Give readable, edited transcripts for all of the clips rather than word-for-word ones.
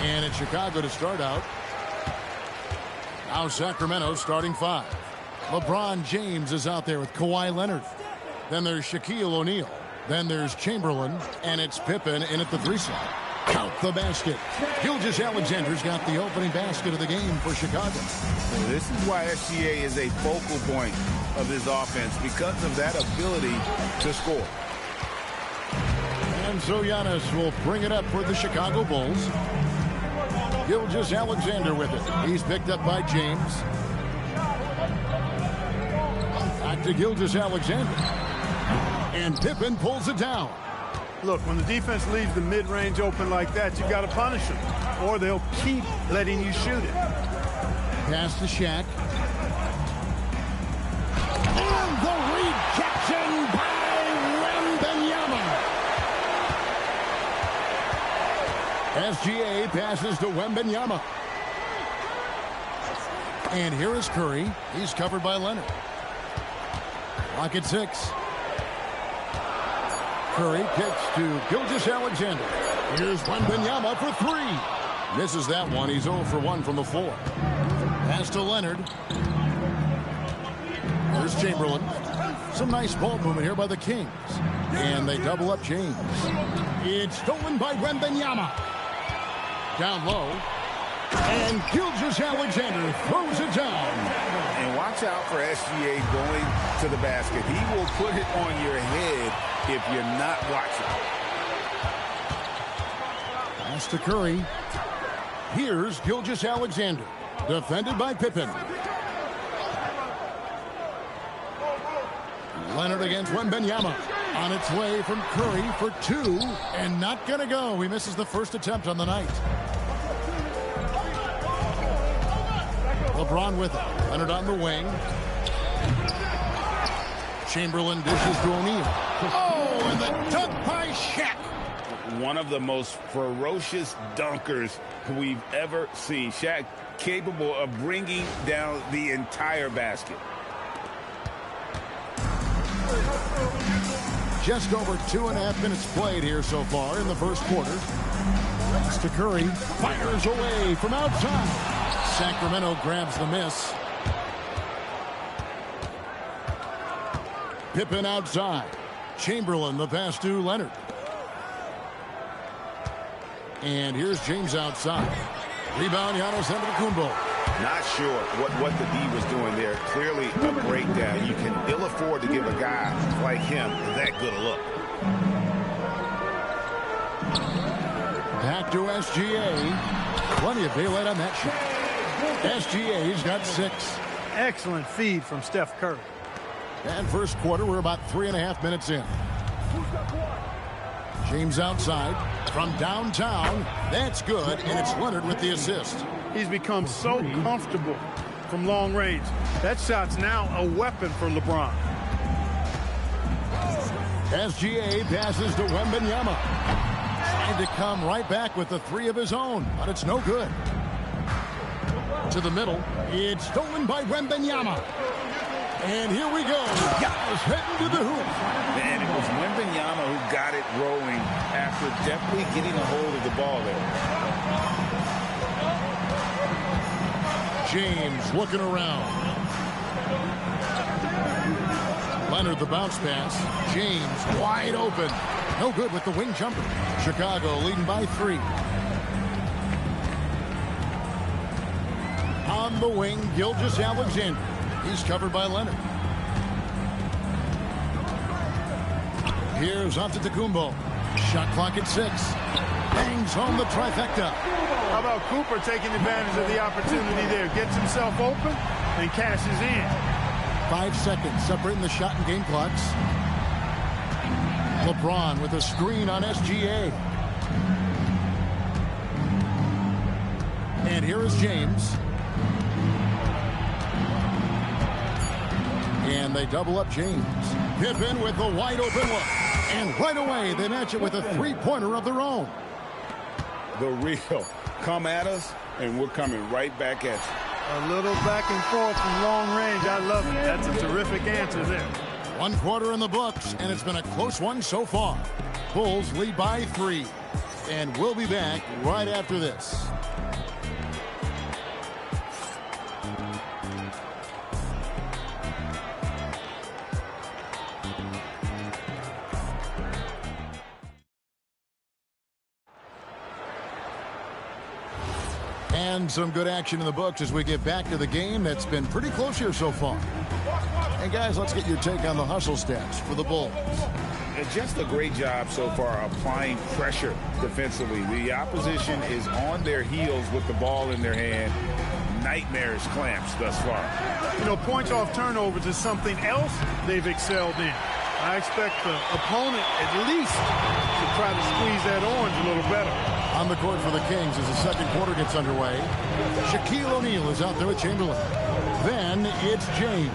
And it's Chicago to start out. Now Sacramento starting 5. LeBron James is out there with Kawhi Leonard. Then there's Shaquille O'Neal. Then there's Chamberlain. And it's Pippen in at the 3 slot. Count the basket. Gilgeous-Alexander's got the opening basket of the game for Chicago. This is why SGA is a focal point of this offense, because of that ability to score. And so Giannis will bring it up for the Chicago Bulls. Gilgeous-Alexander with it. He's picked up by James. Back to Gilgeous-Alexander. And Pippen pulls it down. Look, when the defense leaves the mid-range open like that, you got to punish them, or they'll keep letting you shoot it. Pass to Shaq. And the rejection by Wembanyama. SGA passes to Wembanyama. And here is Curry. He's covered by Leonard. Clock at 6. Curry kicks to Gilgeous-Alexander. Here's Wembanyama for 3. Misses that one. He's 0 for 1 from the floor. Pass to Leonard. There's Chamberlain. Some nice ball movement here by the Kings. And they double up James. It's stolen by Wembanyama. Down low. And Gilgeous-Alexander throws it down. And watch out for SGA going to the basket. He will put it on your head if you're not watching. Pass to Curry. Here's Gilgeous-Alexander. Defended by Pippen. Leonard against Wembanyama. On its way from Curry for 2. And not going to go. He misses the first attempt on the night. LeBron with it. Leonard on the wing. Chamberlain dishes to O'Neal. Oh, and the dunk by Shaq. One of the most ferocious dunkers we've ever seen. Shaq capable of bringing down the entire basket. Just over 2.5 minutes played here so far in the first quarter. Thanks to Curry. Fires away from outside. Sacramento grabs the miss. Pippen outside. Chamberlain the pass to Leonard. And here's James outside. Rebound Giannis Antetokounmpo. Not sure what the D was doing there. Clearly a breakdown. You can ill afford to give a guy like him that good a look. Back to SGA. Plenty of daylight on that shot. SGA's got 6. Excellent feed from Steph Curry. And first quarter, we're about 3.5 minutes in. James outside from downtown. That's good, and it's Leonard with the assist. He's become so comfortable from long range. That shot's now a weapon for LeBron. SGA passes to Wembanyama. Trying to come right back with the 3 of his own, but it's no good. To the middle. It's stolen by Wembanyama. And here we go. Giannis heading to the hoop. Man, it was Wembanyama who got it rolling after definitely getting a hold of the ball there. James looking around. Leonard the bounce pass. James wide open. No good with the wing jumper. Chicago leading by 3. On the wing, Gilgeous-Alexander. He's covered by Leonard. Here's Antetokounmpo. Shot clock at 6. Bangs home the trifecta. How about Cooper taking advantage of the opportunity there? Gets himself open and cashes in. 5 seconds separating the shot and game clocks. LeBron with a screen on SGA. And here is James. And they double up James. Pippen with the wide open look. And right away, they match it with a 3-pointer of their own. The real. Come at us, and we're coming right back at you. A little back and forth from long range. I love it. That's a terrific answer there. 1 quarter in the books, and it's been a close one so far. Bulls lead by 3. and we'll be back right after this. And some good action in the books as we get back to the game that's been pretty close here so far. And guys, let's get your take on the hustle stats for the Bulls. Just a great job so far applying pressure defensively. The opposition is on their heels with the ball in their hand. Nightmarish clamps thus far. You know, points off turnovers is something else they've excelled in. I expect the opponent at least to try to squeeze that orange a little better. On the court for the Kings as the second quarter gets underway. Shaquille O'Neal is out there with Chamberlain. Then it's James.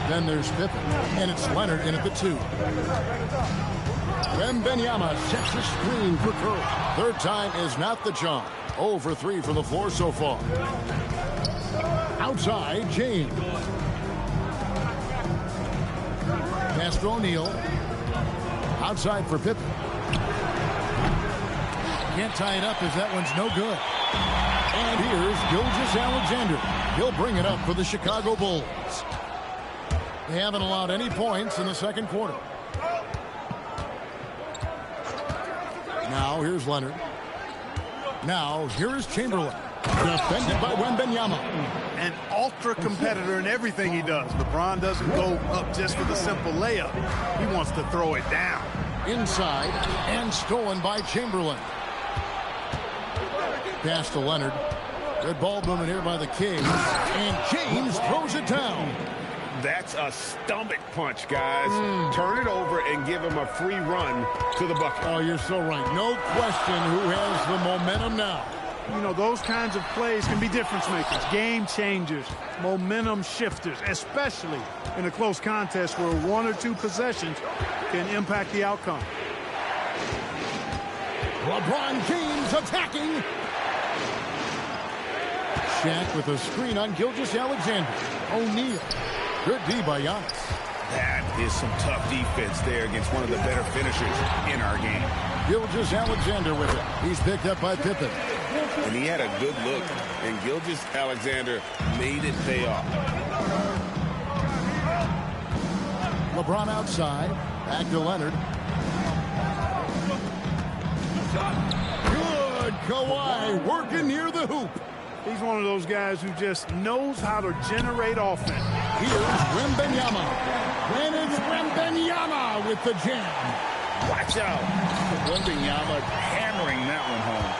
Then there's Pippen. And it's Leonard in at the 2. Wembanyama sets a screen for Curry. Third time is not the charm. 0 for 3 from the floor so far. Outside, James. Pass to O'Neal. Outside for Pippen. Can't tie it up as that one's no good. And here's Gilgeous-Alexander. He'll bring it up for the Chicago Bulls. They haven't allowed any points in the second quarter. Now here's Leonard. Now here is Chamberlain. Defended by Wembanyama. An ultra competitor in everything he does. LeBron doesn't go up just for the simple layup. He wants to throw it down. Inside and stolen by Chamberlain. Pass to Leonard. Good ball movement here by the Kings. And James throws it down. That's a stomach punch, guys. Turn it over and give him a free run to the bucket. Oh, you're so right. No question who has the momentum now. You know, those kinds of plays can be difference makers, game changers, momentum shifters, especially in a close contest where 1 or 2 possessions can impact the outcome. LeBron James attacking. Shaq with a screen on Gilgeous-Alexander. O'Neal. Good D by Giannis. That is some tough defense there against one of the better finishers in our game. Gilgeous-Alexander with it. He's picked up by Pippen. And he had a good look, and Gilgeous-Alexander made it pay off. LeBron outside. Back to Leonard. Good Kawhi working near the hoop. He's one of those guys who just knows how to generate offense. Here's Wembanyama. And it's Wembanyama with the jam. Watch out. Wembanyama hammering that one home.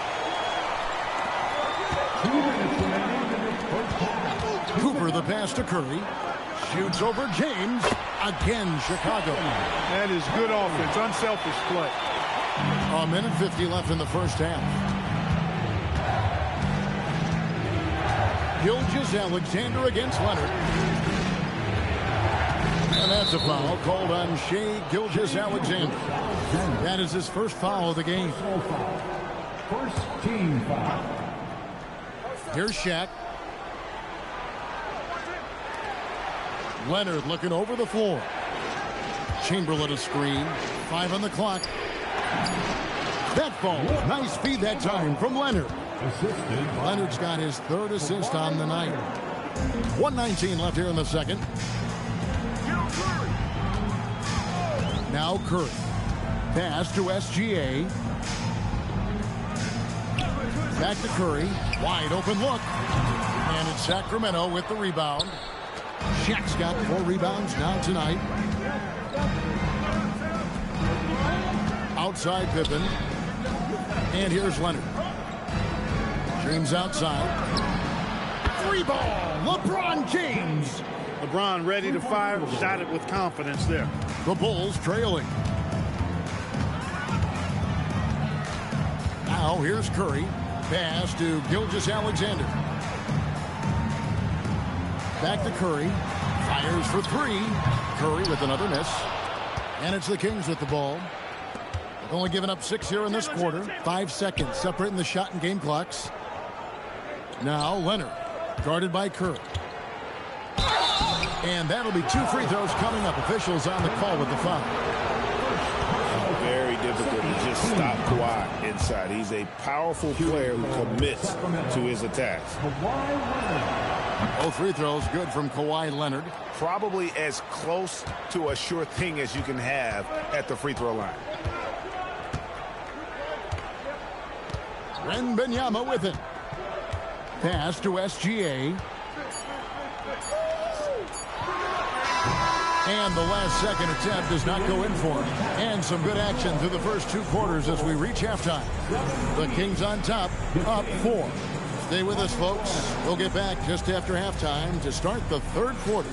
Cooper the pass to Curry. Shoots over James. Again, Chicago. That is good offense. Unselfish play. A minute 50 left in the first half. Gilgeous-Alexander against Leonard. And that's a foul called on Shai Gilgeous-Alexander. That is his first foul of the game. First team foul. Here's Shaq. Leonard looking over the floor. Chamberlain a screen. 5 on the clock. That ball. Nice feed that time from Leonard. Leonard's got his 3rd assist on the night. 1:19 left here in the second. Now Curry. Pass to SGA. Back to Curry. Wide open look. And it's Sacramento with the rebound. Shaq's got 4 rebounds now tonight. Outside Pippen. And here's Leonard. James outside. 3 ball. LeBron James. LeBron ready to fire. Shot it with confidence there. The Bulls trailing. Now here's Curry. Pass to Gilgeous-Alexander. Back to Curry. Fires for 3. Curry with another miss. And it's the Kings with the ball. They've only given up 6 here in this quarter. 5 seconds separating the shot and game clocks. Now Leonard, guarded by Curry. And that'll be 2 free throws coming up. Officials on the call with the foul. Very difficult to just stop Kawhi inside. He's a powerful player who commits to his attacks. Both free throws good from Kawhi Leonard. Probably as close to a sure thing as you can have at the free throw line. Wembanyama with it. Pass to SGA. And the last second attempt does not go in for him. And some good action through the first 2 quarters as we reach halftime. The Kings on top, up 4. Stay with us, folks. We'll get back just after halftime to start the 3rd quarter.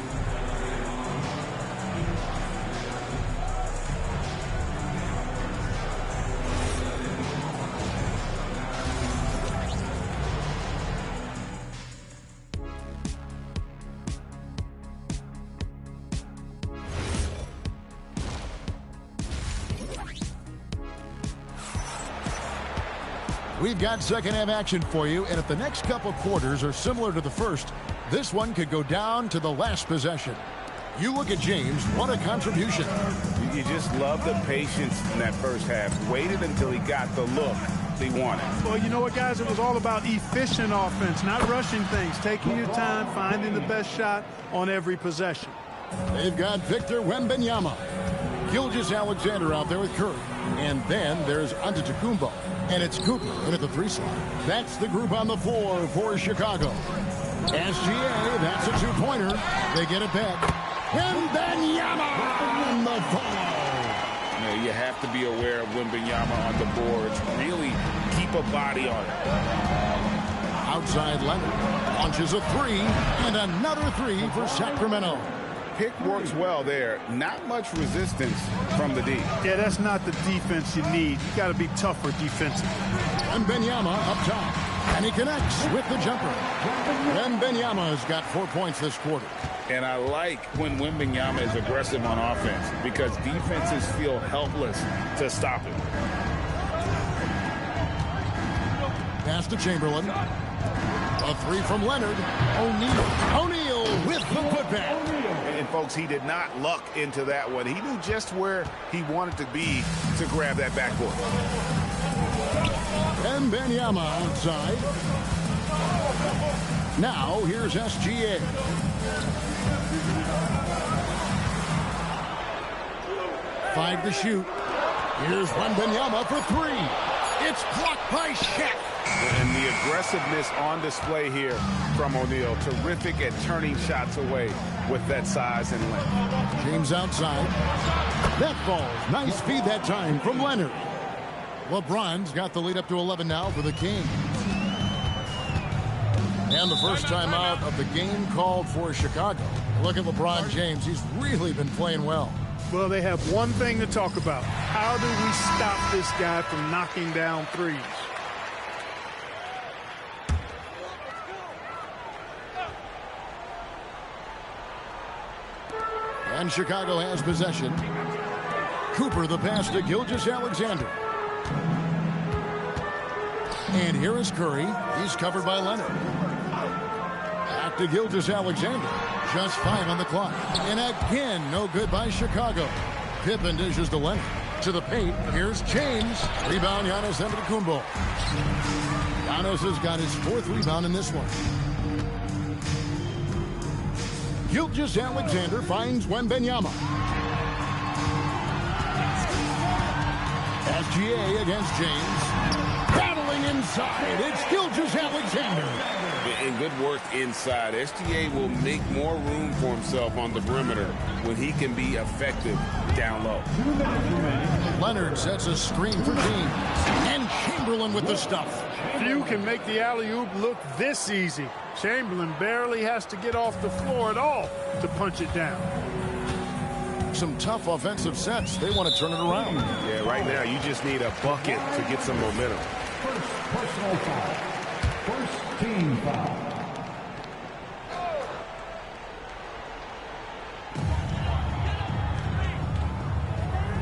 We've got second half action for you, and if the next couple quarters are similar to the first, this one could go down to the last possession. You look at James, what a contribution. You just love the patience in that first half. Waited until he got the look he wanted. Well, you know what, guys? It was all about efficient offense, not rushing things, taking your time, finding the best shot on every possession. They've got Victor Wembanyama. Gilgeous-Alexander out there with Curry. And then there's Antetokounmpo. And it's Cooper in at the 3 slot. That's the group on the floor for Chicago. SGA, that's a 2-pointer. They get it back. Wembanyama on the follow. You have to be aware of Wembanyama on the boards. Really keep a body on it. Outside Leonard launches a 3 and another 3 for Sacramento. Pick works well there. Not much resistance from the D. Yeah, that's not the defense you need. You got to be tougher defensively. Wembanyama up top. And he connects with the jumper. Wembanyama has got 4 points this quarter. And I like when Wembanyama is aggressive on offense because defenses feel helpless to stop him. Pass to Chamberlain. A 3 from Leonard. O'Neal with the putback. And folks, he did not luck into that one. He knew just where he wanted to be to grab that backboard. Wembanyama outside. Now here's SGA. Five to shoot. Here's Wembanyama for 3. It's blocked by Shaq. And the aggressiveness on display here from O'Neal. Terrific at turning shots away with that size and length. James outside. That falls. Nice feed that time from Leonard. LeBron's got the lead up to 11 now for the Kings. And the first time out of the game called for Chicago. Look at LeBron James. He's really been playing well. Well, they have one thing to talk about. How do we stop this guy from knocking down threes? And Chicago has possession. Cooper the pass to Gilgeous-Alexander. And here is Curry. He's covered by Leonard. Back to Gilgeous-Alexander. Just 5 on the clock. And again, no good by Chicago. Pippen dishes to Leonard. To the paint. Here's James. Rebound, Giannis Antetokounmpo. Giannis has got his 4th rebound in this one. Gilgeous-Alexander finds Wembanyama. SGA against James. Battling inside. It's Gilgeous-Alexander. And good work inside. SGA will make more room for himself on the perimeter when he can be effective down low. Leonard sets a screen for James. And Chamberlain with the stuff. Few can make the alley-oop look this easy. Chamberlain barely has to get off the floor at all to punch it down. Some tough offensive sets. They want to turn it around. Yeah, right now you just need a bucket to get some momentum. First personal foul. First team foul.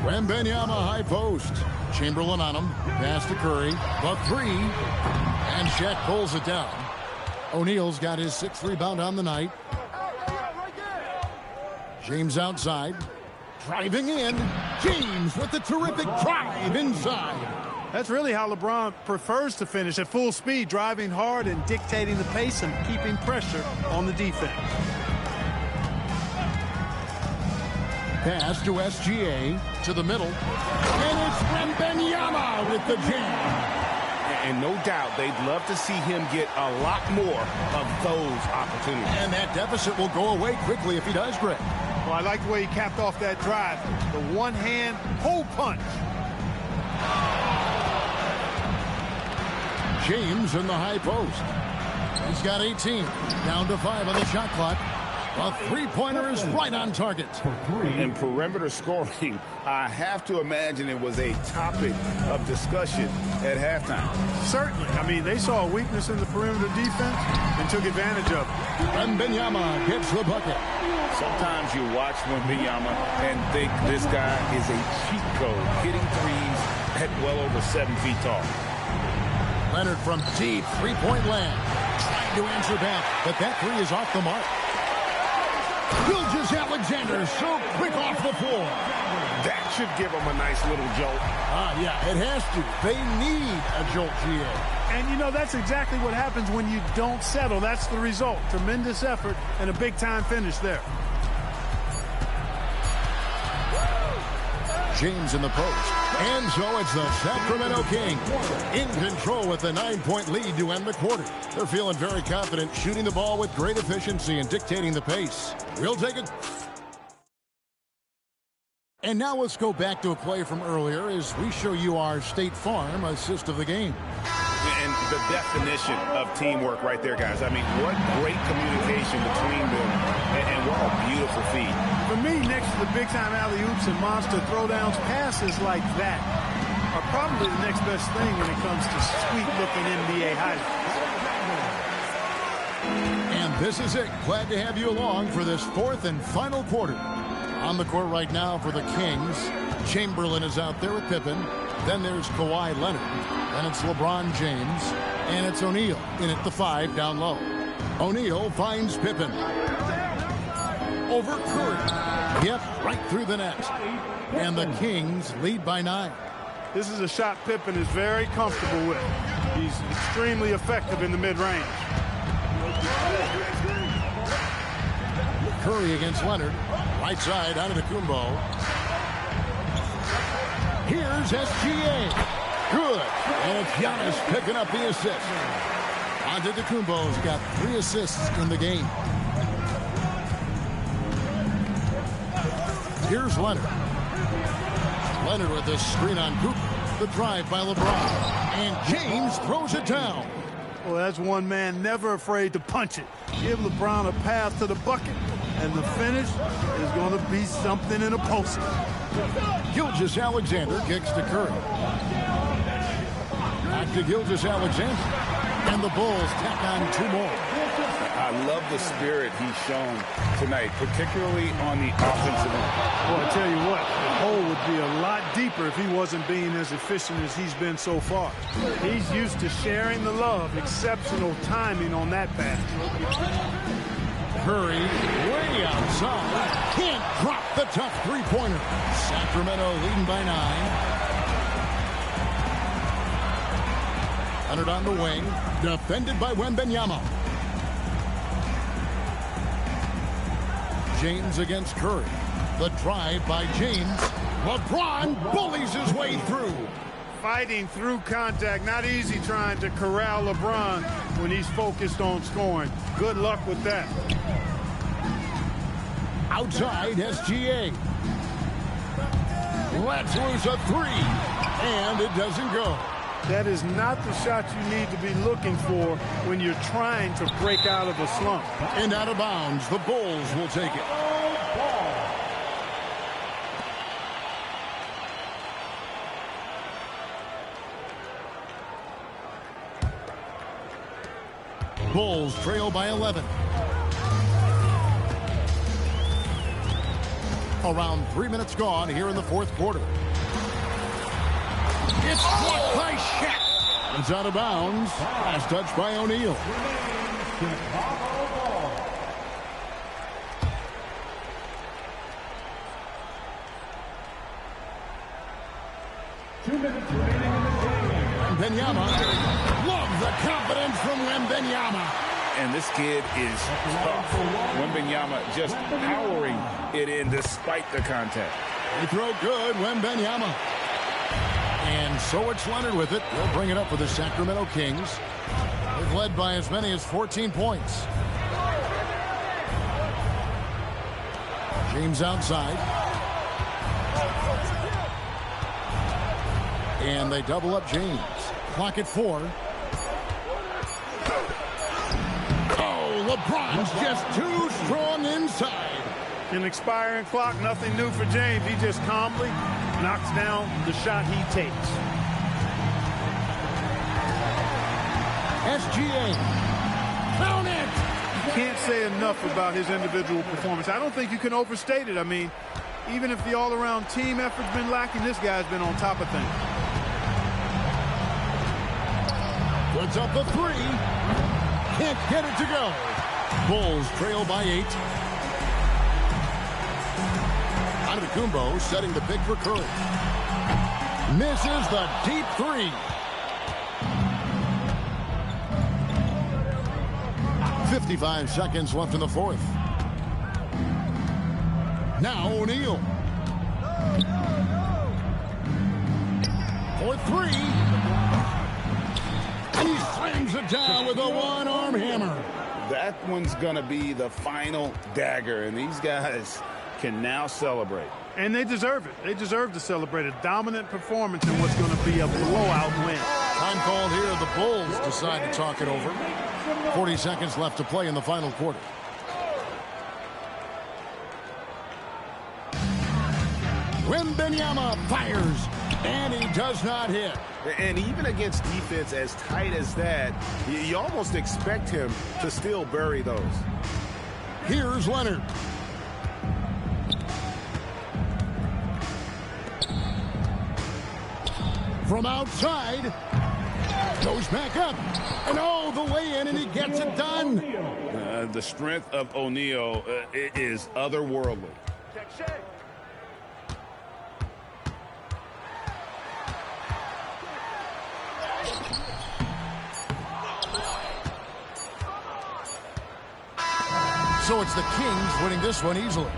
Wembanyama high post. Chamberlain on him. Pass to Curry. The 3. And Shaq pulls it down. O'Neal's got his 6th rebound on the night. James outside. Driving in. James with the terrific drive inside. That's really how LeBron prefers to finish, at full speed, driving hard and dictating the pace and keeping pressure on the defense. Pass to SGA to the middle. And it's Wembanyama with the jam. And no doubt they'd love to see him get a lot more of those opportunities. And that deficit will go away quickly if he does, Greg. Well, I like the way he capped off that drive. The one-hand hole punch. James in the high post. He's got 18. Down to 5 on the shot clock. A three-pointer is right on target. And perimeter scoring, I have to imagine it was a topic of discussion at halftime. Certainly. I mean, they saw a weakness in the perimeter defense and took advantage of it. Wembanyama gets the bucket. Sometimes you watch Wembanyama and think this guy is a cheat code, hitting threes at well over 7 feet tall. Leonard from deep three-point land. Trying to answer back, but that three is off the mark. Gilgeous-Alexander so quick off the floor. That should give them a nice little jolt. Yeah, it has to. They need a jolt, GA. And, you know, that's exactly what happens when you don't settle. That's the result. Tremendous effort and a big-time finish there. James in the post. And so it's the Sacramento Kings in control with the 9-point lead to end the quarter. They're feeling very confident, shooting the ball with great efficiency and dictating the pace. We'll take it. And now let's go back to a play from earlier as we show you our State Farm assist of the game. And the definition of teamwork right there, guys. I mean, what great communication between them, and what a beautiful feed. For me, next to the big-time alley-oops and monster throwdowns, passes like that are probably the next best thing when it comes to sweet-looking NBA highlights. And this is it. Glad to have you along for this fourth and final quarter. On the court right now for the Kings, Chamberlain is out there with Pippen. Then there's Kawhi Leonard. Then it's LeBron James. And it's O'Neal in at the 5 down low. O'Neal finds Pippen. Over Curry. Yep, right through the net. And the Kings lead by 9. This is a shot Pippen is very comfortable with. He's extremely effective in the mid-range. Curry against Leonard. Right side out of the Kumbo. Here's SGA. Good. And it's Giannis picking up the assist. Antetokounmpo's got 3 assists in the game. Here's Leonard. Leonard with the screen on Cooper. The drive by LeBron. And James throws it down. Well, that's one man never afraid to punch it. Give LeBron a path to the bucket, and the finish is going to be something in a poster. Gilgeous-Alexander kicks to Curry. Back to Gilgeous-Alexander. And the Bulls tack on 2 more. I love the spirit he's shown tonight, particularly on the offensive end. Well, I tell you what, the hole would be a lot deeper if he wasn't being as efficient as he's been so far. He's used to sharing the love. Exceptional timing on that pass. Curry way outside. Can't drop the tough three-pointer. Sacramento leading by 9. Leonard on the wing. Defended by Wembanyama. James against Curry. The drive by James. LeBron bullies his way through. Fighting through contact. Not easy trying to corral LeBron when he's focused on scoring. Good luck with that. Outside SGA. Lets loose a 3. And it doesn't go. That is not the shot you need to be looking for when you're trying to break out of a slump. And out of bounds, the Bulls will take it. Bulls trail by 11. Around 3 minutes gone here in the fourth quarter. It's blocked by Shaq. It's out of bounds. Last touch by O'Neal. Two minutes remaining in the game. Wembanyama. Love the confidence from Wembanyama. And this kid is tough. Wembanyama just powering it in despite the contact. They throw good, Wembanyama. And so it's Leonard with it. He'll bring it up for the Sacramento Kings. They've led by as many as 14 points. James outside. And they double up James. Clock at 4. Oh, LeBron's just too strong inside. An expiring clock, nothing new for James. He just calmly knocks down the shot he takes. SGA. Count it! Can't say enough about his individual performance. I don't think you can overstate it. I mean, even if the all-around team effort's been lacking, this guy's been on top of things. Puts up the 3. Can't get it to go. Bulls trail by 8. Antetokounmpo setting the pick for Curry. Misses the deep 3. .55 seconds left in the fourth. Now O'Neal. For 3. And he slams it down with a one-arm hammer. That one's going to be the final dagger, and these guys can now celebrate. And they deserve it. They deserve to celebrate a dominant performance in what's going to be a blowout win. Time called here. The Bulls decide to talk it over. 40 seconds left to play in the final quarter. Wembanyama fires, and he does not hit. And even against defense as tight as that, you almost expect him to still bury those. Here's Leonard. From outside, goes back up, and the way in, and he gets it done. The strength of O'Neal is otherworldly. So it's the Kings winning this one easily.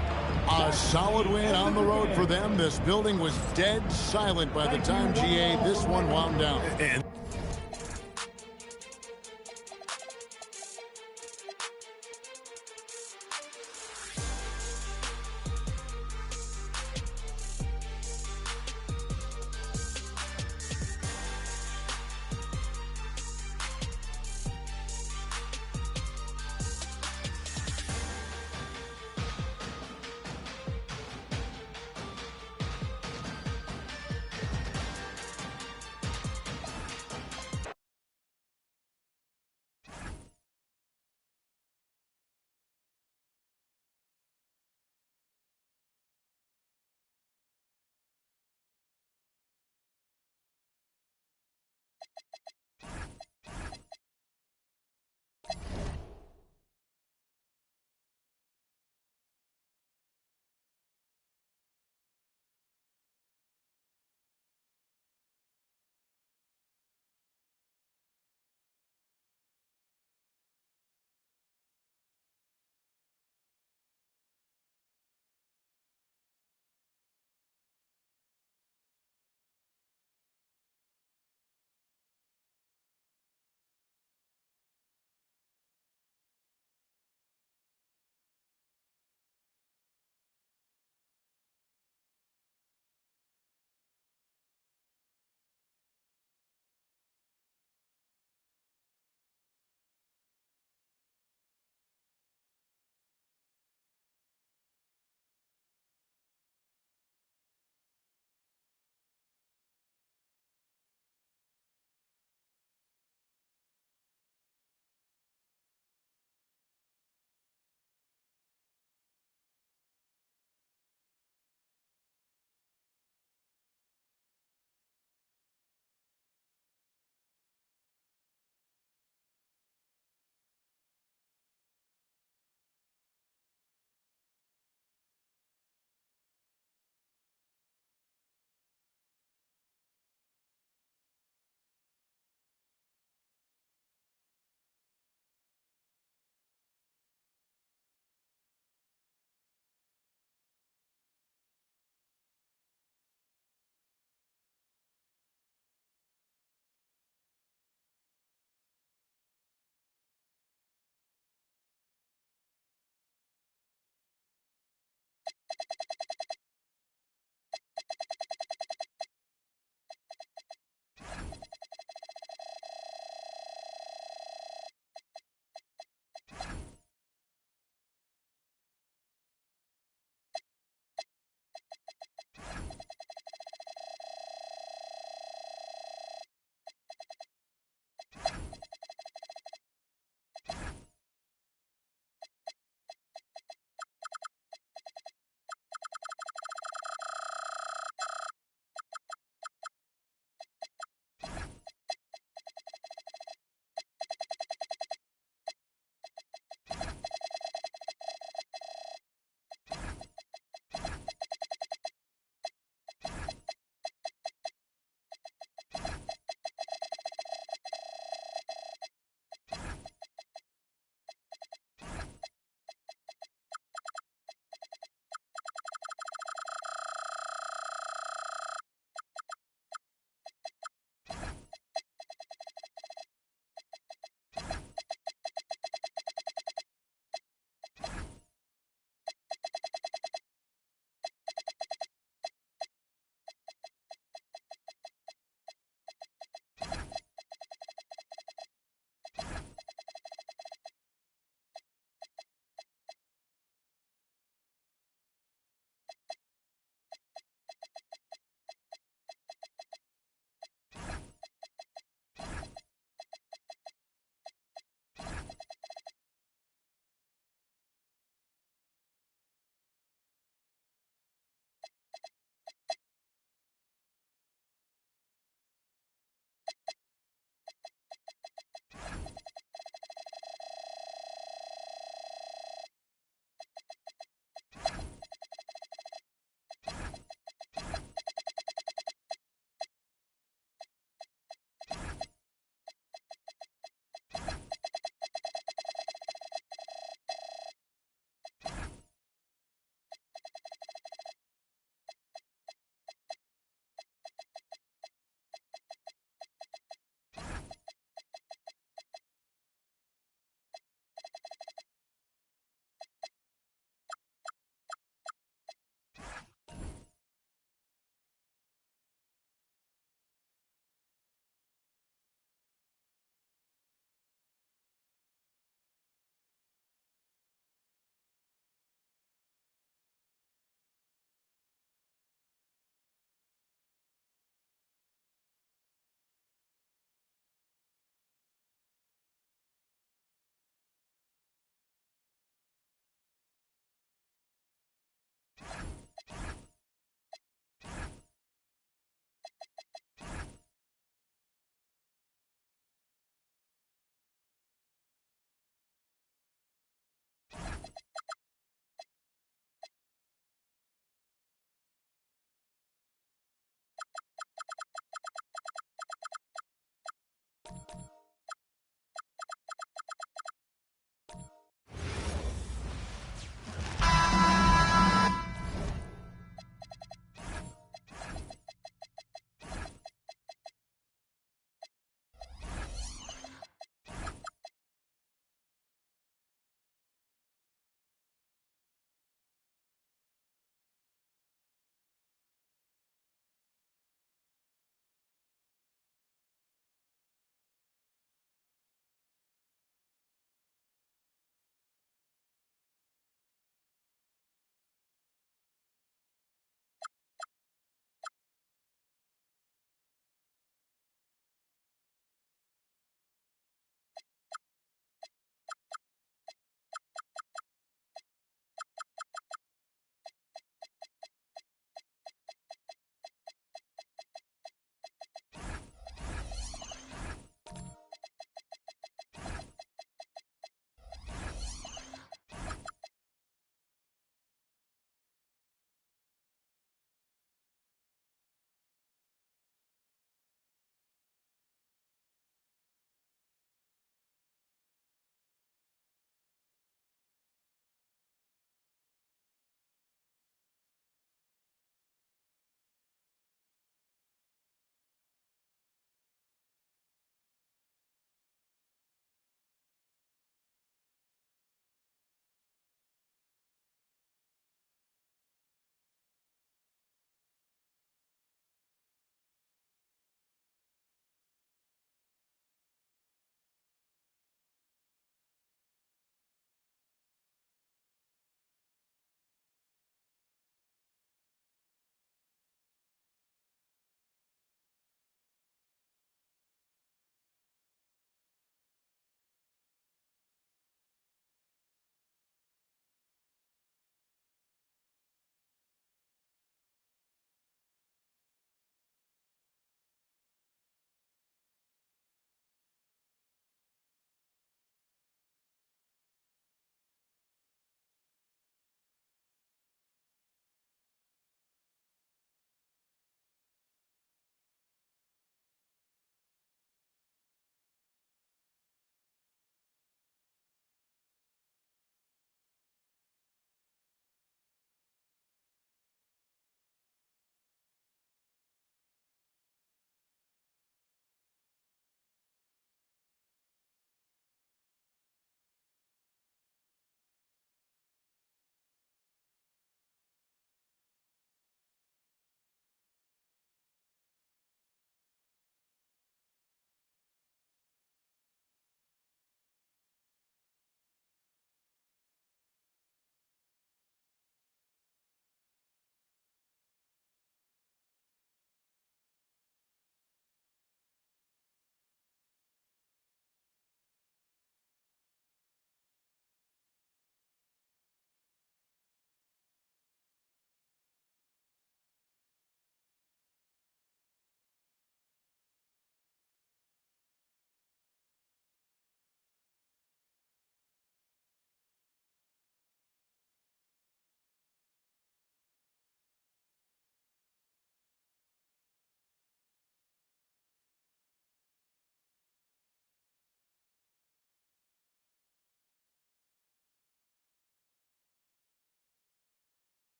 A solid win on the road for them. This building was dead silent by the time, GA, this one wound down.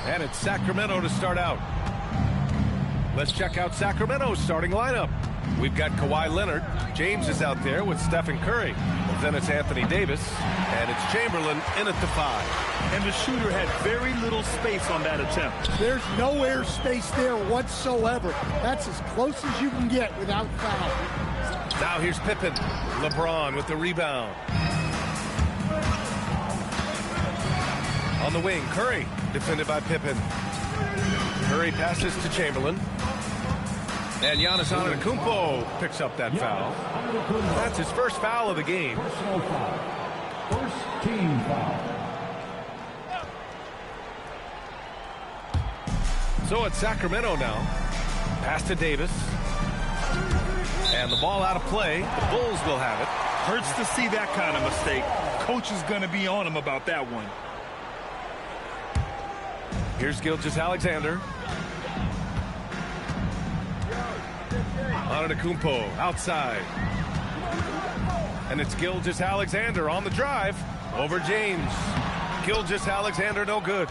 And it's Sacramento to start out. Let's check out Sacramento's starting lineup. We've got Kawhi Leonard. James is out there with Stephen Curry. Then it's Anthony Davis. And it's Chamberlain in at the 5. And the shooter had very little space on that attempt. There's no air space there whatsoever. That's as close as you can get without foul. Now here's Pippen. LeBron with the rebound. On the wing, Curry, defended by Pippen. Curry passes to Chamberlain. And Giannis Antetokounmpo picks up that foul. That's his first foul of the game. Personal foul. First team foul. So it's Sacramento now. Pass to Davis. And the ball out of play. The Bulls will have it. Hurts to see that kind of mistake. Coach is going to be on him about that one. Here's Gilgeous-Alexander. Antetokounmpo outside. And it's Gilgeous-Alexander on the drive over James. Gilgeous-Alexander no good.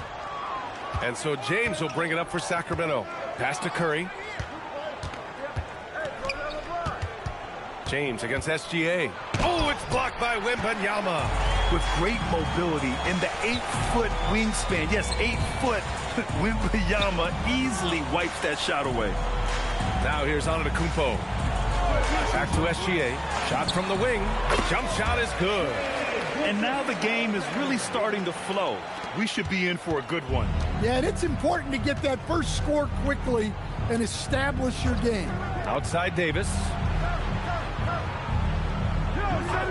And so James will bring it up for Sacramento. Pass to Curry. James against SGA. Oh, it's blocked by Wembanyama. With great mobility in the 8-foot wingspan. Yes, 8-foot. Wembanyama easily wipes that shot away. Now here's Antetokounmpo. Back to SGA. Shot from the wing. Jump shot is good. And now the game is really starting to flow. We should be in for a good one. Yeah, and it's important to get that first score quickly and establish your game. Outside Davis.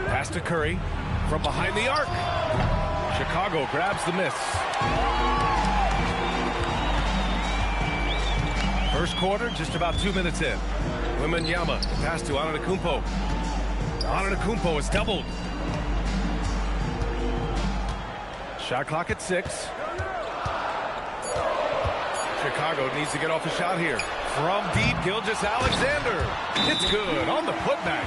Pass to Curry from behind the arc. Chicago grabs the miss. First quarter, just about 2 minutes in. Wembanyama, pass to Antetokounmpo. Antetokounmpo is doubled. Shot clock at 6. Chicago needs to get off a shot here. From deep, Gilgeous-Alexander. It's good on the putback.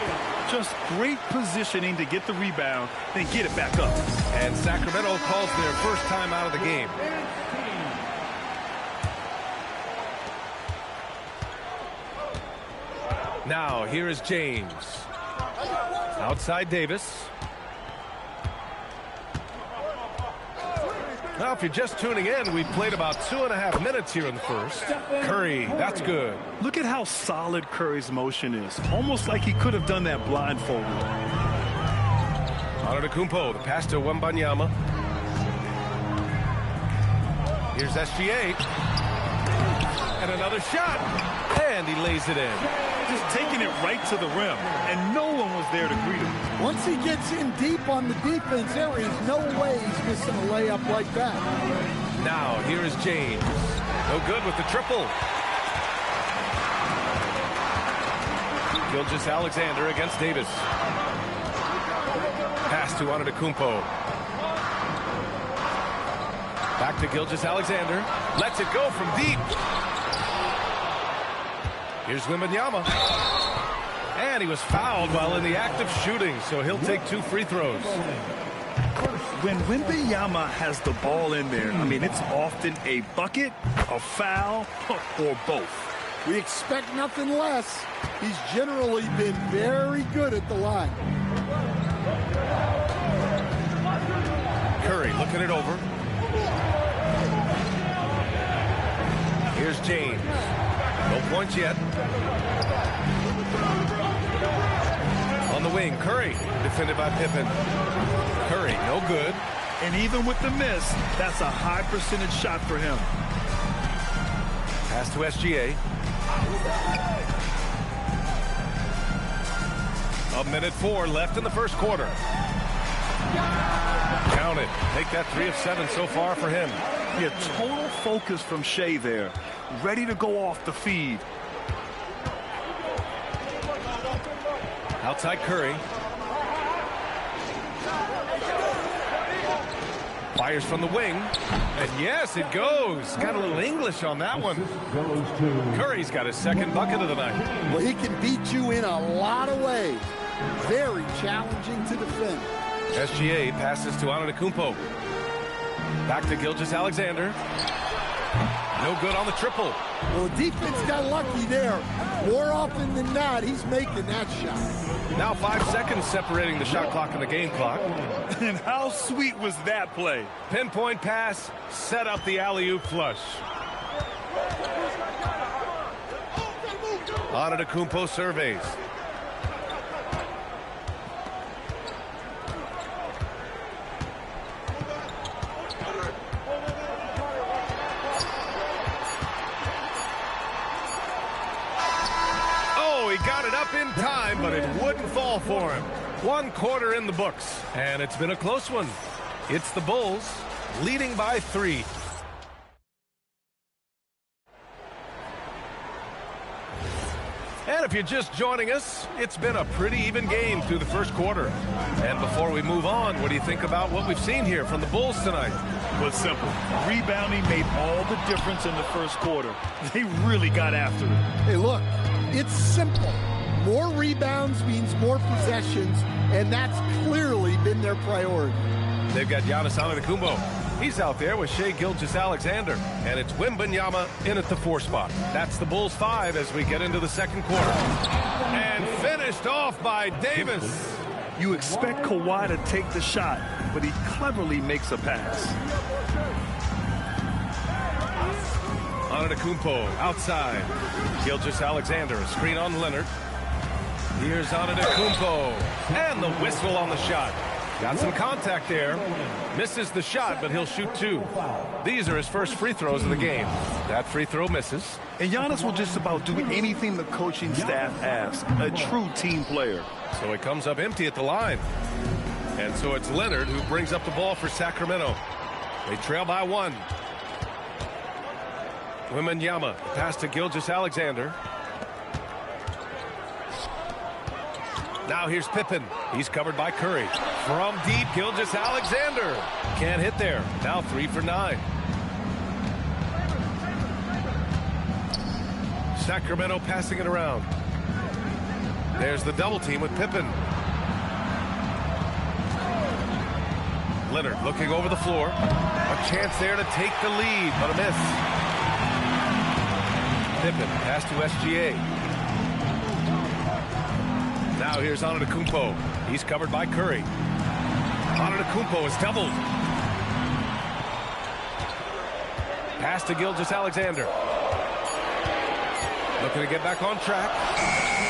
Just great positioning to get the rebound, then get it back up. And Sacramento calls their first time out of the game. Now, here is James. Outside Davis. Now, if you're just tuning in, we've played about 2.5 minutes here in the first. Curry, that's good. Look at how solid Curry's motion is. Almost like he could have done that blindfolded. Antetokounmpo, the pass to Wembanyama. Here's SGA. And another shot. And he lays it in. Just taking it right to the rim, and no one was there to greet him. Once he gets in deep on the defense, there is no way he's missing a layup like that. Now, here is James. No good with the triple. Gilgeous-Alexander against Davis. Pass to Antetokounmpo. Back to Gilgeous-Alexander. Lets it go from deep. Here's Wembanyama. And he was fouled while in the act of shooting, so he'll take 2 free throws. When Wembanyama has the ball in there, I mean, it's often a bucket, a foul, or both. We expect nothing less. He's generally been very good at the line. Curry looking it over. Here's James. No points yet. On the wing, Curry, defended by Pippen. Curry, no good. And even with the miss, that's a high percentage shot for him. Pass to SGA. 1:04 left in the first quarter. Count it. Take that 3 of 7 so far for him. Yeah, total focus from Shea there. Ready to go off the feed. Outside Curry. Fires from the wing. And yes, it goes. Got a little English on that one. Curry's got his second bucket of the night. Well, he can beat you in a lot of ways. Very challenging to defend. SGA passes to Antetokounmpo. Back to Gilgeous-Alexander. No good on the triple. Well, the defense got lucky there. More often than not, he's making that shot. Now 5 seconds separating the shot clock and the game clock. And how sweet was that play? Pinpoint pass, set up the alley-oop flush. Antetokounmpo surveys. Oh, he got it up in time, but it wouldn't fall for him. 1 quarter in the books, and it's been a close one. It's the Bulls leading by 3. And if you're just joining us, it's been a pretty even game through the first quarter. And before we move on, what do you think about what we've seen here from the Bulls tonight? Well, it's simple. Rebounding made all the difference in the first quarter. They really got after it. Hey, look, it's simple. More rebounds means more possessions, and that's clearly been their priority. They've got Giannis Antetokounmpo. He's out there with Shai Gilgeous-Alexander, and it's Wembanyama in at the 4 spot. That's the Bulls 5 as we get into the second quarter. And finished off by Davis. You expect Kawhi to take the shot, but he cleverly makes a pass. Antetokounmpo outside. Gilgeous-Alexander, a screen on Leonard. Here's Antetokounmpo, and the whistle on the shot. Got some contact there. Misses the shot, but he'll shoot 2. These are his first free throws of the game. That free throw misses. And Giannis will just about do anything the coaching staff asks. A true team player. So it comes up empty at the line. And so it's Leonard who brings up the ball for Sacramento. They trail by 1. Wembanyama, pass to Gilgeous-Alexander. Now here's Pippen. He's covered by Curry. From deep, Gilgeous-Alexander. Can't hit there. Now 3 for 9. Sacramento passing it around. There's the double team with Pippen. Leonard looking over the floor. A chance there to take the lead, but a miss. Pippen pass to SGA. Now here's Antetokounmpo. He's covered by Curry. Antetokounmpo is doubled. Pass to Gilgeous-Alexander. Looking to get back on track.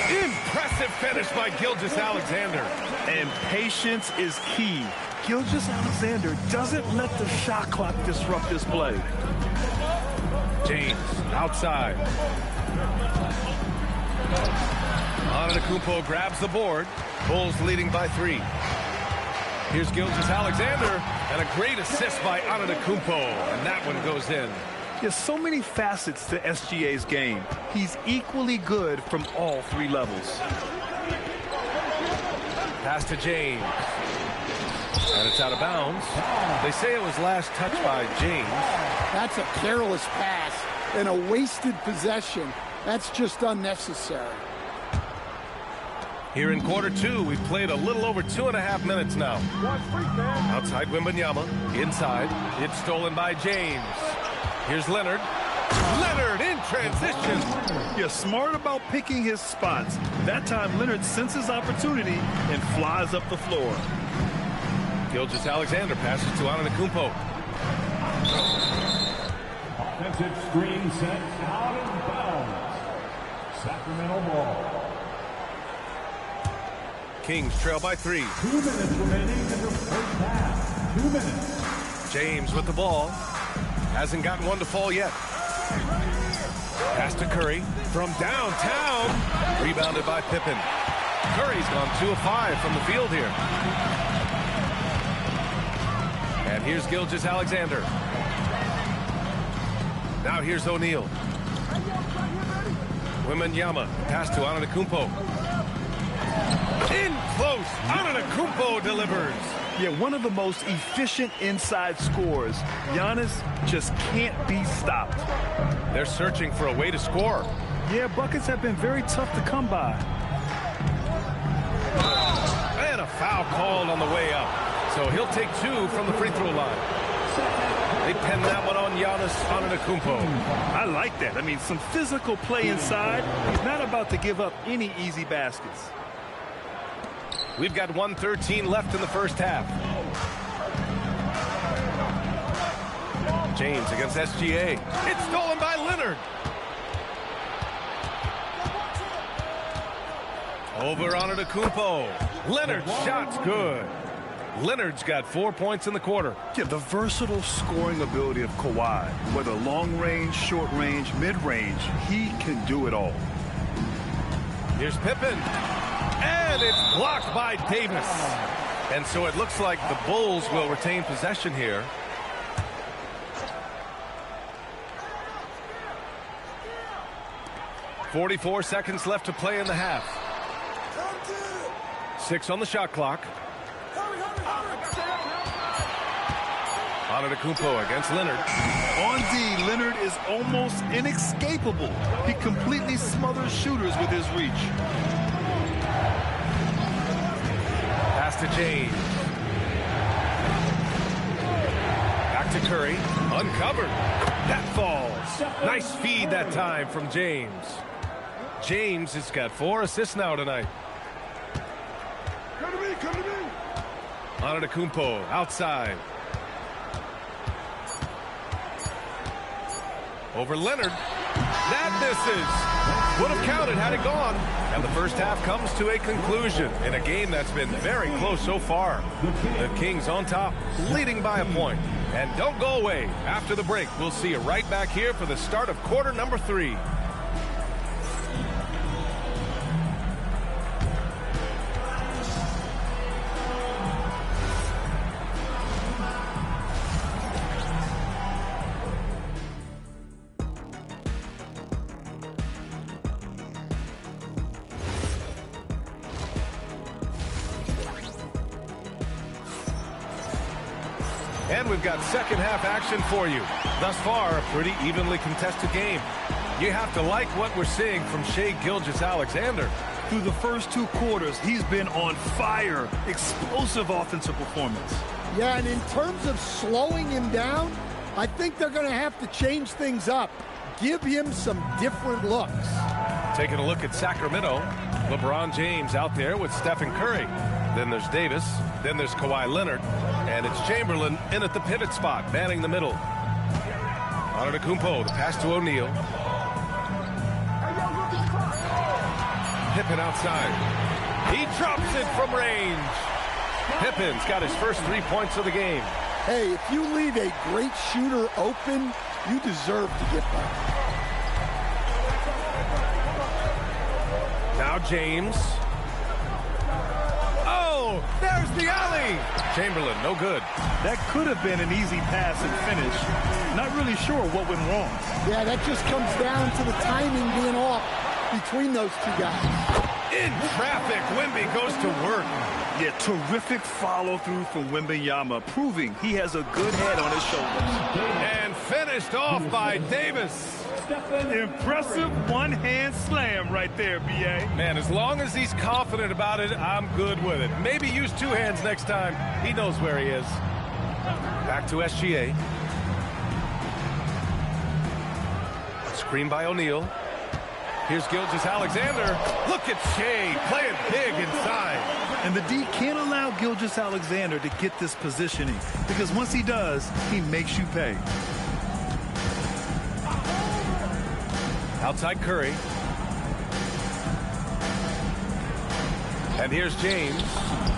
Impressive finish by Gilgeous-Alexander. And patience is key. Gilgeous-Alexander doesn't let the shot clock disrupt this play. James outside. Antetokounmpo grabs the board. Bulls leading by 3. Here's Gilgeous-Alexander, and a great assist by Antetokounmpo, and that one goes in. There's so many facets to SGA's game. He's equally good from all 3 levels. Pass to James. And it's out of bounds. They say it was last touched by James. That's a careless pass and a wasted possession. That's just unnecessary. Here in quarter 2, we've played a little over 2.5 minutes now. Outside Wembanyama. Inside. It's stolen by James. Here's Leonard. Leonard in transition. You're smart about picking his spots. That time, Leonard senses opportunity and flies up the floor. Gilgeous-Alexander passes to Antetokounmpo. Offensive screen set out of bounds. Sacramento ball. Kings trail by 3. 2 minutes remaining in the first half. 2 minutes. James with the ball. Hasn't gotten one to fall yet. Pass to Curry from downtown. Rebounded by Pippen. Curry's gone 2 of 5 from the field here. And here's Gilgeous-Alexander. Now here's O'Neal. Wembanyama. Pass to Antetokounmpo. In close. Antetokounmpo delivers. Yeah, one of the most efficient inside scorers. Giannis just can't be stopped. They're searching for a way to score. Yeah, buckets have been very tough to come by. And a foul called on the way up. So he'll take 2 from the free throw line. They pen that one on Giannis Antetokounmpo. I like that. I mean, some physical play inside. He's not about to give up any easy baskets. We've got 1:13 left in the first half. James against SGA. It's stolen by Leonard. Over Antetokounmpo. Leonard's shot's good. Leonard's got 4 points in the quarter. Yeah, the versatile scoring ability of Kawhi, whether long range, short range, mid range, he can do it all. Here's Pippen. And it's blocked by Davis. And so it looks like the Bulls will retain possession here. .44 seconds left to play in the half. 6 on the shot clock. Antetokounmpo against Leonard. On D, Leonard is almost inescapable. He completely smothers shooters with his reach. Pass to James. Back to Curry. Uncovered. That falls. Nice feed that time from James. James has got 4 assists now tonight. Come to me, come to me. Antetokounmpo outside. Over Leonard. That misses. Would have counted had it gone. And the first half comes to a conclusion in a game that's been very close so far. The Kings on top, leading by a point. And don't go away. After the break, we'll see you right back here for the start of quarter number 3. And we've got second half action for you. Thus far, a pretty evenly contested game. You have to like what we're seeing from Shai Gilgeous-Alexander. Through the first 2 quarters, he's been on fire. Explosive offensive performance. Yeah, and in terms of slowing him down, I think they're going to have to change things up. Give him some different looks. Taking a look at Sacramento. LeBron James out there with Stephen Curry. Then there's Davis. Then there's Kawhi Leonard. And it's Chamberlain in at the pivot spot, manning the middle. Antetokounmpo, the pass to O'Neal. Pippen outside. He drops it from range. Pippen's got his first 3 points of the game. Hey, if you leave a great shooter open, you deserve to get back. Now James. Oh, there's the alley. Chamberlain, no good. That could have been an easy pass and finish. Not really sure what went wrong. Yeah, that just comes down to the timing being off between those 2 guys. In traffic, Wemby goes to work. Yeah, terrific follow-through from Wembanyama, proving he has a good head on his shoulders. And finished off by Davis. Impressive one-hand slam right there, B.A. Man, as long as he's confident about it, I'm good with it. Maybe use 2 hands next time. He knows where he is. Back to SGA. Screen by O'Neal. Here's Gilgeous-Alexander. Look at Shai playing big inside. And the D can't allow Gilgeous-Alexander to get this positioning, because once he does, he makes you pay. Outside Curry. And here's James.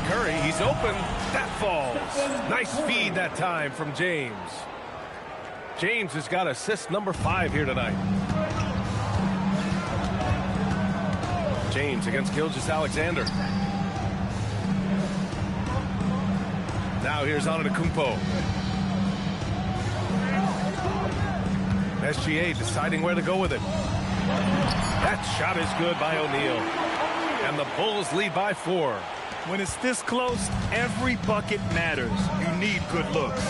Curry, he's open. That falls. Nice feed that time from James. James has got assist number 5 here tonight. James against Gilgeous-Alexander. Now here's Antetokounmpo. SGA deciding where to go with it. That shot is good by O'Neal. And the Bulls lead by 4. When it's this close, every bucket matters. You need good looks.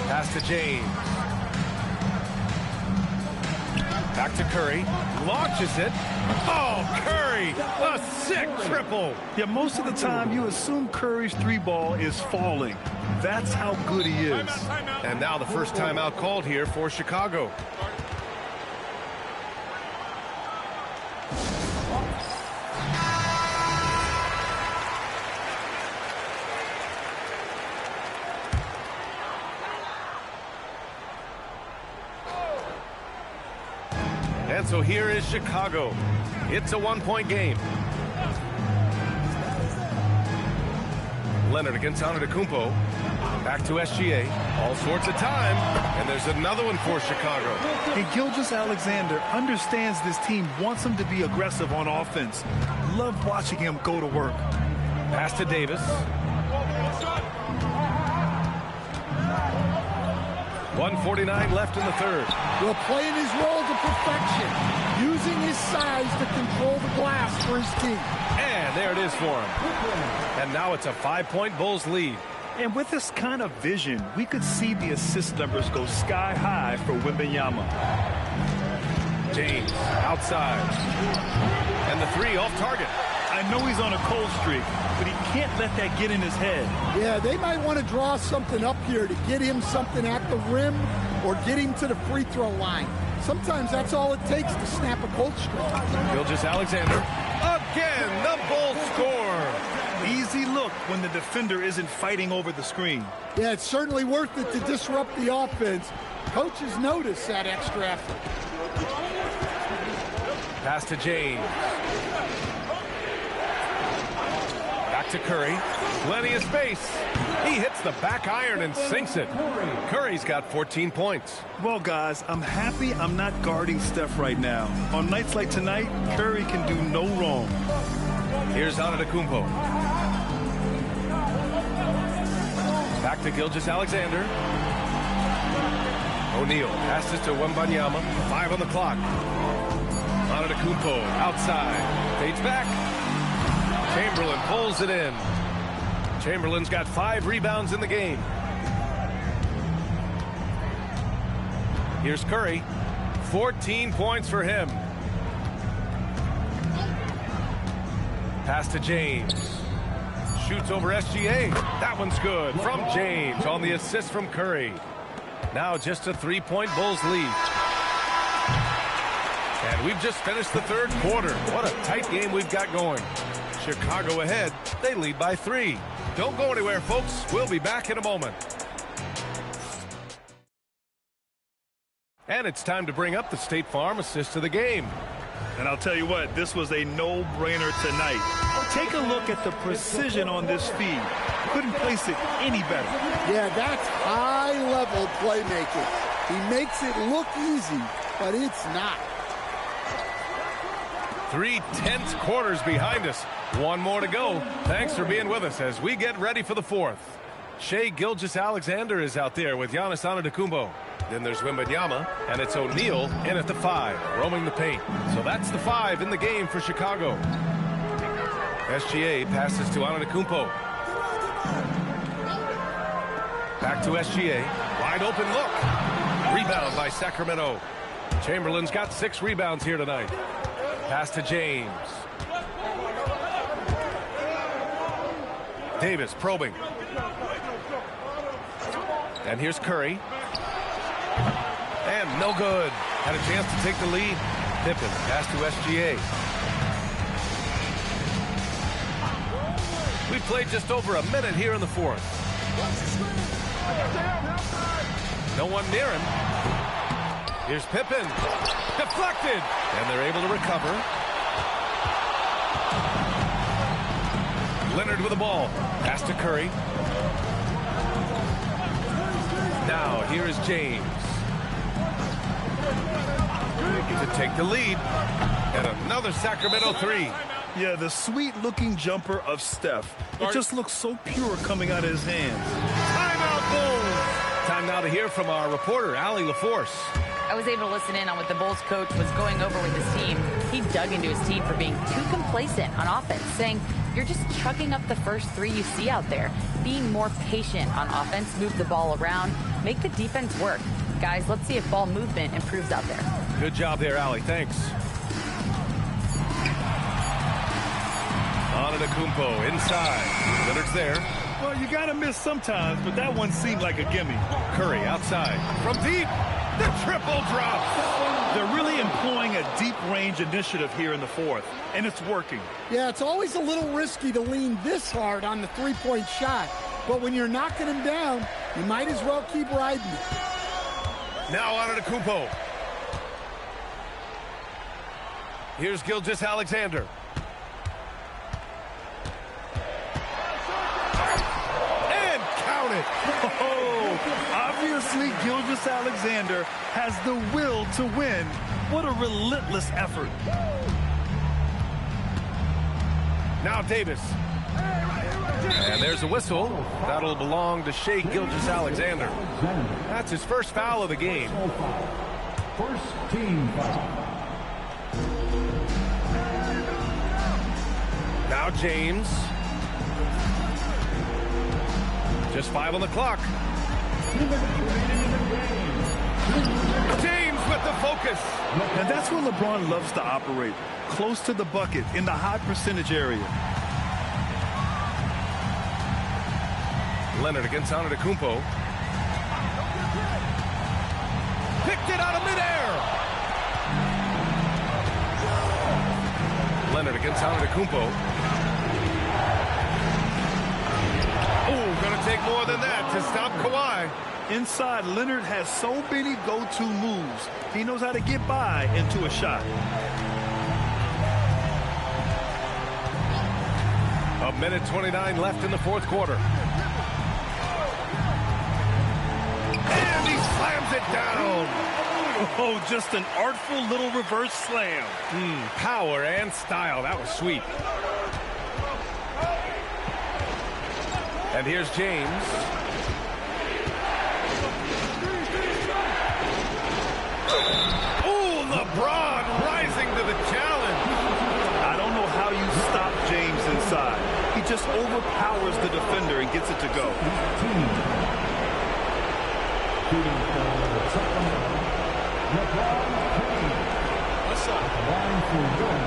Pass to James. Back to Curry. Launches it. Oh, Curry, a sick triple. Yeah, most of the time you assume Curry's three ball is falling. That's how good he is. And now the first timeout called here for Chicago. And so here is Chicago. It's a one-point game. Leonard against Antetokounmpo. Back to SGA. All sorts of time. And there's another one for Chicago. And Gilgeous-Alexander understands this team wants him to be aggressive on offense. Love watching him go to work. Pass to Davis. 1:49 left in the third. Well, playing his role to perfection, using his size to control the glass for his team. And there it is for him. And now it's a 5-point Bulls lead. And with this kind of vision, we could see the assist numbers go sky high for Wembanyama. James outside. And the three off target. I know he's on a cold streak, but he can't let that get in his head. Yeah, they might want to draw something up here to get him something at the rim or get him to the free throw line. Sometimes that's all it takes to snap a cold streak. Gilgeous-Alexander. Again, the Bulls score. Easy look when the defender isn't fighting over the screen. Yeah, it's certainly worth it to disrupt the offense. Coaches notice that extra effort. Pass to James. Back to Curry. Plenty of space. He hits the back iron and sinks it. Curry's got 14 points. Well, guys, I'm happy I'm not guarding Steph right now. On nights like tonight, Curry can do no wrong. Here's Antetokounmpo. Back to Gilgeous-Alexander. O'Neal passes to Wembanyama. 5 on the clock. Antetokounmpo outside. Fades back. Chamberlain pulls it in. Chamberlain's got 5 rebounds in the game. Here's Curry. 14 points for him. Pass to James. Shoots over SGA. That one's good from James on the assist from Curry. Now just a 3-point Bulls lead. And we've just finished the third quarter. What a tight game we've got going. Chicago ahead. They lead by 3. Don't go anywhere, folks. We'll be back in a moment. And it's time to bring up the State Farm assist of the game. And I'll tell you what, this was a no-brainer tonight. Take a look at the precision on this feed. Couldn't place it any better. Yeah, that's high-level playmaking. He makes it look easy, but it's not. 3 tense quarters behind us. One more to go. Thanks for being with us as we get ready for the fourth. Shai Gilgeous-Alexander is out there with Giannis Antetokounmpo. Then there's Wembanyama, and it's O'Neal in at the 5, roaming the paint. So that's the 5 in the game for Chicago. SGA passes to Antetokounmpo. Back to SGA. Wide open look. Rebound by Sacramento. Chamberlain's got 6 rebounds here tonight. Pass to James. Davis probing. And here's Curry. And no good. Had a chance to take the lead. Pippen, pass to SGA. We've played just over a minute here in the fourth. No one near him. Here's Pippen. Deflected. And they're able to recover. Leonard with the ball. Pass to Curry. Now, here is James. To take the lead. And another Sacramento 3. Yeah, the sweet-looking jumper of Steph. It just looks so pure coming out of his hands. Timeout Bulls. Time now to hear from our reporter, Allie LaForce. I was able to listen in on what the Bulls coach was going over with his team. He dug into his team for being too complacent on offense, saying, you're just chucking up the first 3 you see out there. Being more patient on offense, move the ball around, make the defense work. Guys, let's see if ball movement improves out there. Good job there, Allie. Thanks. Antetokounmpo inside. Leonard's there. Well, you got to miss sometimes, but that one seemed like a gimme. Curry outside. From deep. The triple drop. They're really employing a deep-range initiative here in the fourth, and it's working. Yeah, it's always a little risky to lean this hard on the three-point shot. But when you're knocking him down, you might as well keep riding it. Now Antetokounmpo. Here's Gilgeous-Alexander. And count it. Oh, obviously Gilgeous-Alexander has the will to win. What a relentless effort. Now Davis. And there's a whistle. That'll belong to Shai Gilgeous-Alexander. That's his first foul of the game. First team foul. Now James. Just 5 on the clock. James with the focus. And that's where LeBron loves to operate. Close to the bucket in the high percentage area. Leonard against Antetokounmpo. Picked it out of midair. Leonard against Antetokounmpo. Oh, gonna take more than that to stop Kawhi. Inside, Leonard has so many go-to moves. He knows how to get by into a shot. A minute 29 left in the fourth quarter. And he slams it down. Oh, just an artful little reverse slam. Power and style. That was sweet. And here's James. Oh, LeBron rising to the challenge. I don't know how you stop James inside. He just overpowers the defender and gets it to go. What's up? Line for one.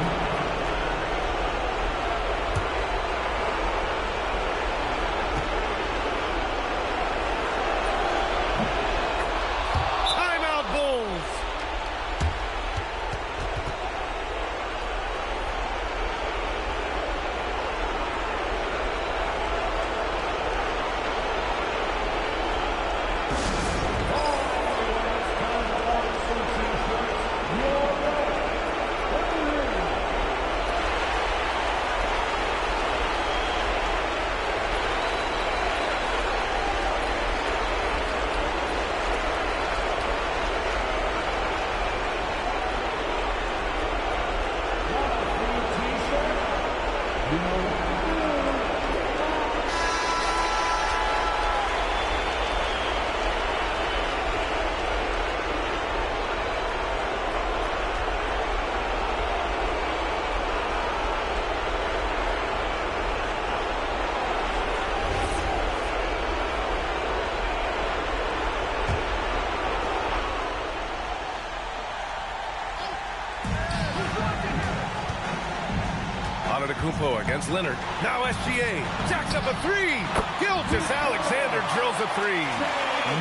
Antetokounmpo against Leonard. Now SGA jacks up a three. Gilgeous-Alexander drills a three.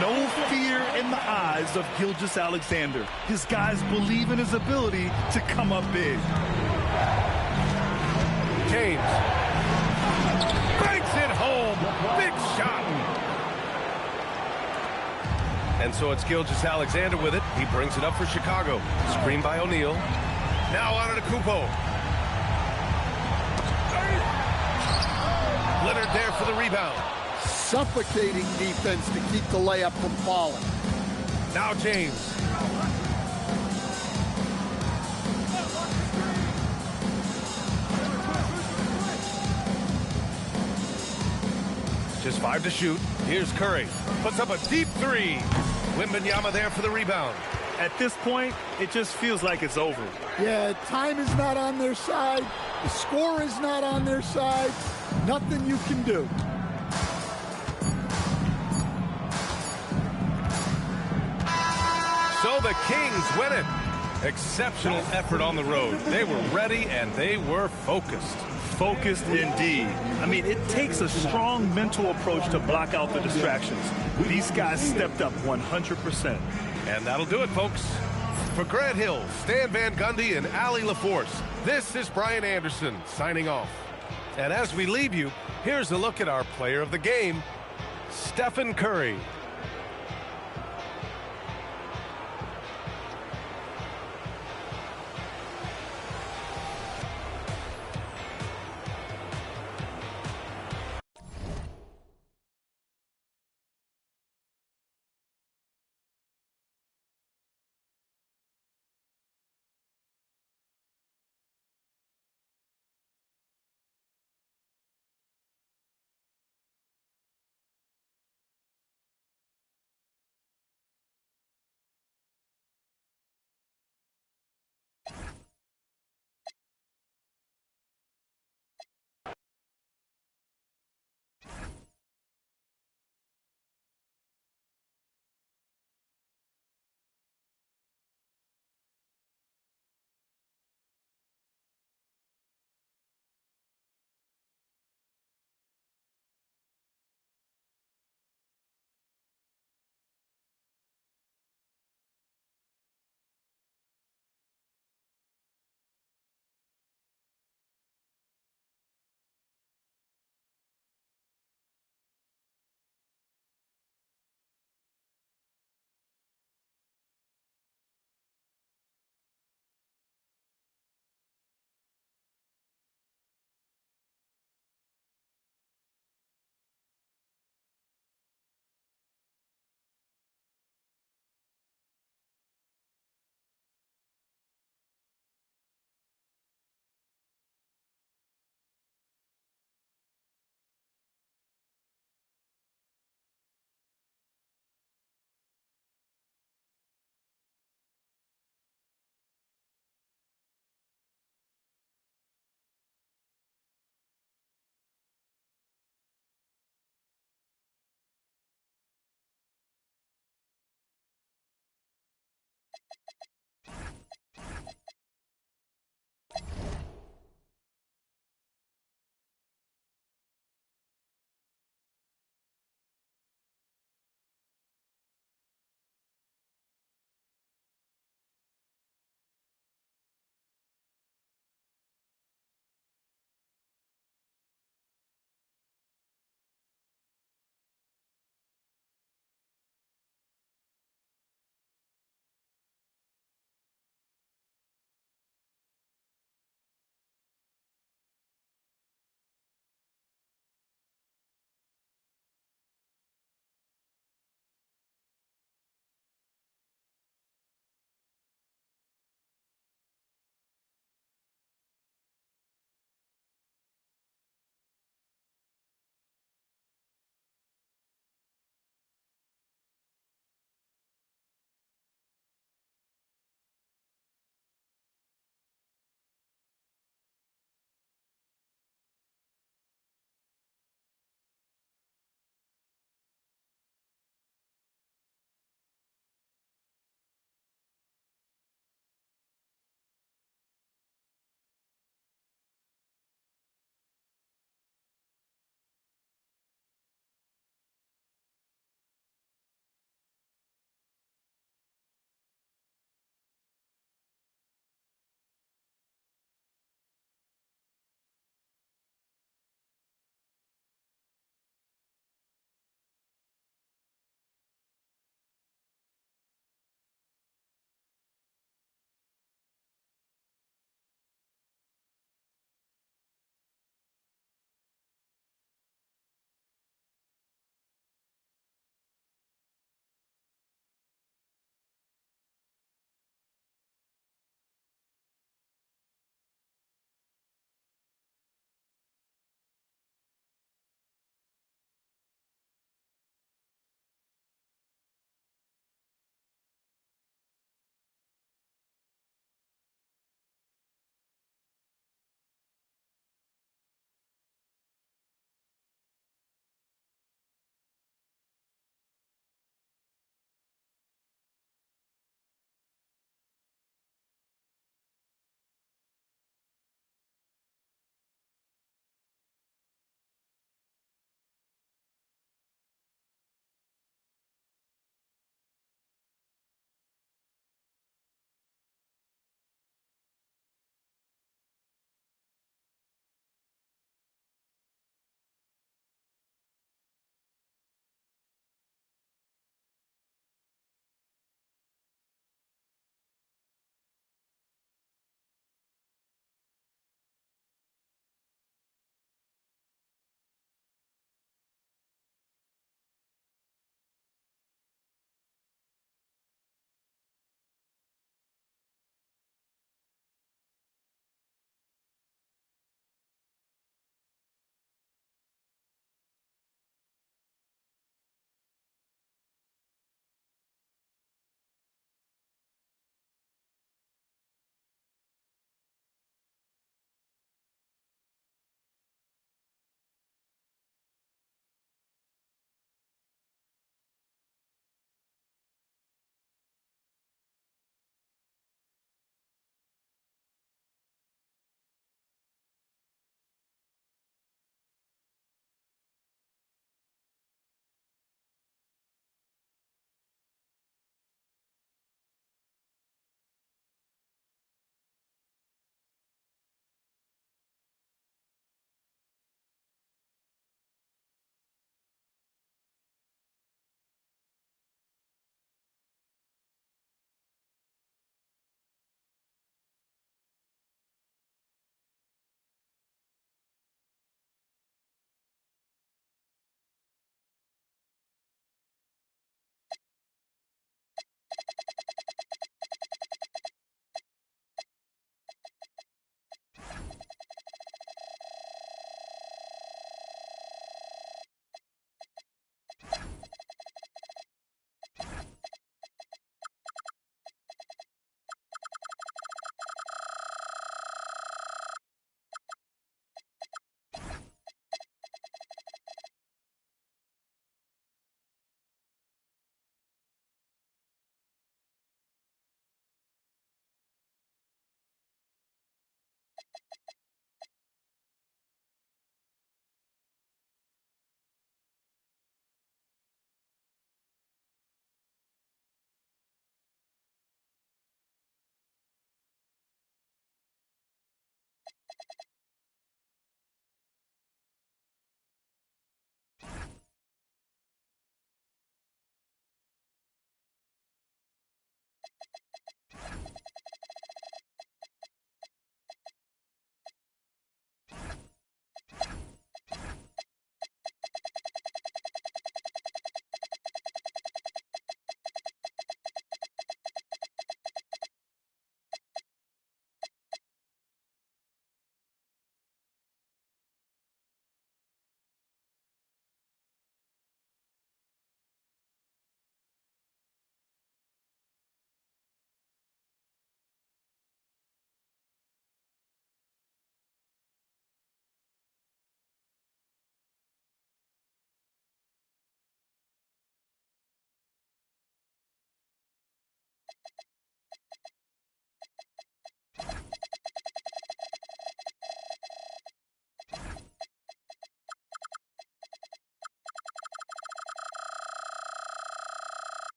No fear in the eyes of Gilgeous-Alexander. His guys believe in his ability to come up big. James banks it home. Big shot. And so it's Gilgeous-Alexander with it. He brings it up for Chicago. Screen by O'Neal. Now Antetokounmpo. Leonard there for the rebound. Suffocating defense to keep the layup from falling. Now James. Just 5 to shoot. Here's Curry. Puts up a deep three. Wembanyama there for the rebound. At this point, it just feels like it's over. Yeah, time is not on their side. The score is not on their side. Nothing you can do. So the Kings win it. Exceptional effort on the road. They were ready and they were focused. Focused indeed. I mean, it takes a strong mental approach to block out the distractions. These guys stepped up 100%. And that'll do it, folks. For Grant Hill, Stan Van Gundy, and Allie LaForce, this is Brian Anderson signing off. And as we leave you, here's a look at our player of the game, Stephen Curry.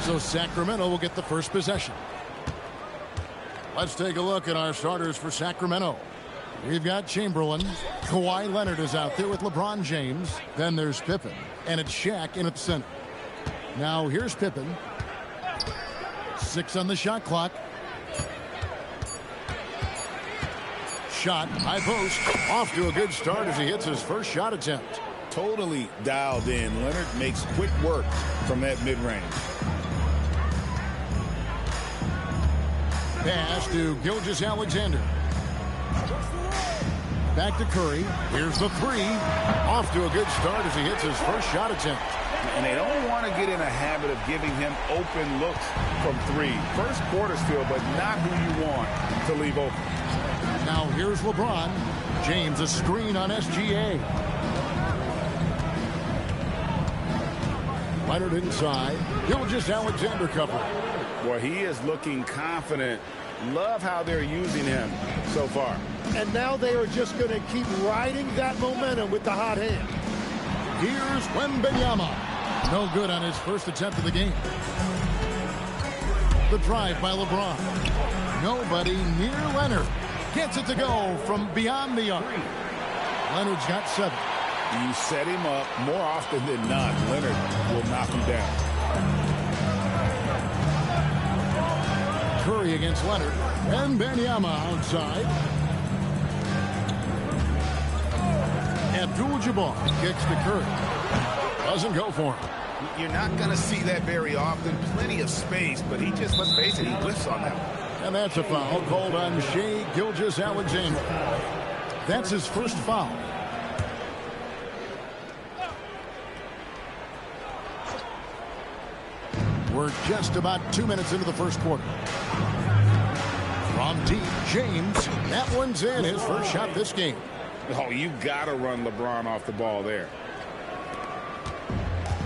So Sacramento will get the first possession. Let's take a look at our starters for Sacramento. We've got Chamberlain. Kawhi Leonard is out there with LeBron James. Then there's Pippen. And it's Shaq in at the center. Now here's Pippen. 6 on the shot clock. Shot, high post. Off to a good start as he hits his first shot attempt. Totally dialed in. Leonard makes quick work from that mid-range. Pass to Gilgeous-Alexander. Back to Curry. Here's the 3. Off to a good start as he hits his first shot attempt. And they don't want to get in a habit of giving him open looks from 3. First quarter still, but not who you want to leave open. Now here's LeBron. James a screen on SGA. Leonard inside. Gilgeous-Alexander cover. Boy, he is looking confident. Love how they're using him so far. And now they are just going to keep riding that momentum with the hot hand. Here's Wembanyama. No good on his first attempt of the game. The drive by LeBron. Nobody near Leonard. Gets it to go from beyond the arc. Leonard's got 7. You set him up more often than not. Leonard will knock him down. Curry against Leonard. And Wembanyama outside. Abdul-Jabbar kicks to Curry. Doesn't go for him. You're not going to see that very often. Plenty of space, but he just, let's face it, he whiffs on that one. And that's a foul called on Shai Gilgeous-Alexander. That's his first foul. We're just about 2 minutes into the first quarter. From deep, James. That one's in, his first shot this game. Oh, you got to run LeBron off the ball there.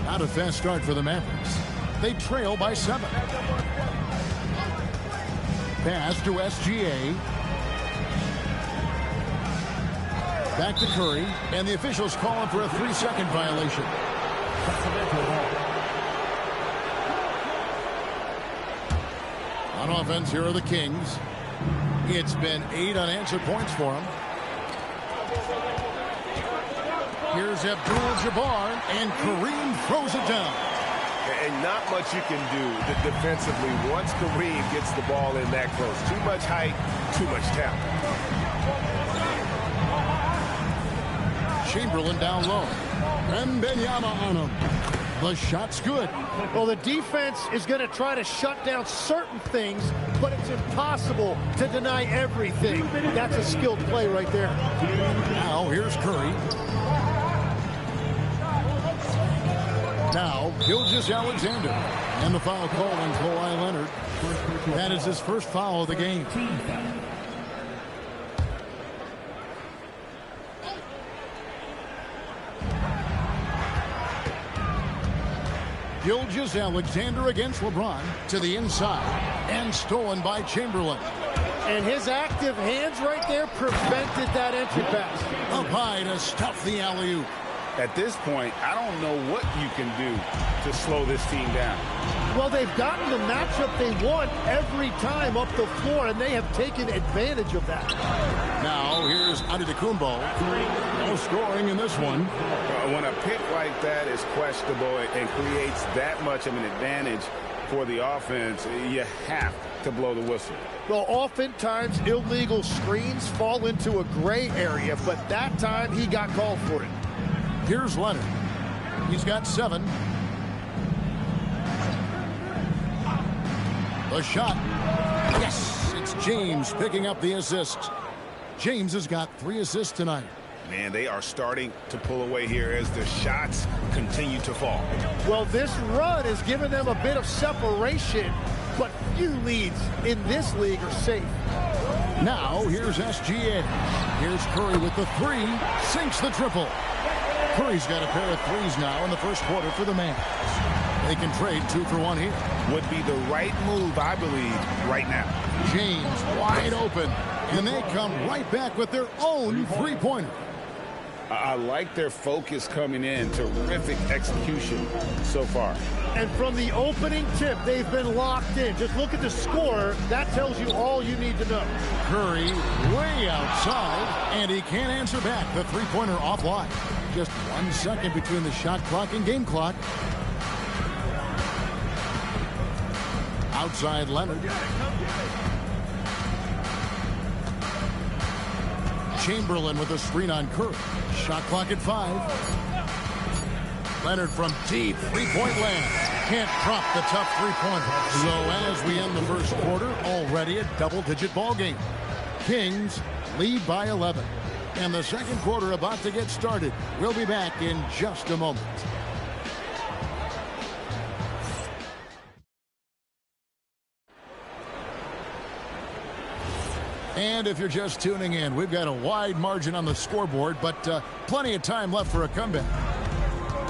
Not a fast start for the Mavericks. They trail by 7. Pass to SGA. Back to Curry. And the officials calling for a 3-second violation. On offense, here are the Kings. It's been 8 unanswered points for them. Here's Abdul-Jabbar, and Kareem throws it down. And not much you can do defensively once Kareem gets the ball in that close. Too much height, too much talent. Chamberlain down low. Wembanyama on him. The shot's good. Well, the defense is going to try to shut down certain things, but it's impossible to deny everything. That's a skilled play right there. Now here's Curry. Now Gilgeous-Alexander. And the foul call on Kawhi Leonard. That is his first foul of the game. Gilgeous-Alexander against LeBron to the inside and stolen by Chamberlain. And his active hands right there prevented that entry pass. Up high to stuff the alley-oop. At this point, I don't know what you can do to slow this team down. Well, they've gotten the matchup they want every time up the floor, and they have taken advantage of that. Now, here's Antetokounmpo. No scoring in this one. When a pick like that is questionable and creates that much of an advantage for the offense, you have to blow the whistle. Well, oftentimes illegal screens fall into a gray area, but that time he got called for it. Here's Leonard. He's got 7. The shot. Yes, it's James picking up the assist. James has got 3 assists tonight. Man, they are starting to pull away here as the shots continue to fall. Well, this run has given them a bit of separation, but few leads in this league are safe. Now, here's SGA. Here's Curry with the 3. Sinks the triple. Curry's got a pair of 3s now in the first quarter for the Mavs. They can trade 2 for 1 here. Would be the right move, I believe, right now. James wide open. And they come right back with their own 3-pointer. I like their focus coming in. Terrific execution so far. And from the opening tip, they've been locked in. Just look at the score. That tells you all you need to know. Curry way outside, and he can't answer back. The three-pointer offline. Just 1 second between the shot clock and game clock. Outside Leonard. Chamberlain with a screen on Curry. Shot clock at 5. Leonard from deep three-point land. Can't drop the tough three-pointer. So as we end the first quarter, already a double-digit ball game. Kings lead by 11. And the second quarter about to get started. We'll be back in just a moment. And if you're just tuning in, we've got a wide margin on the scoreboard, but plenty of time left for a comeback.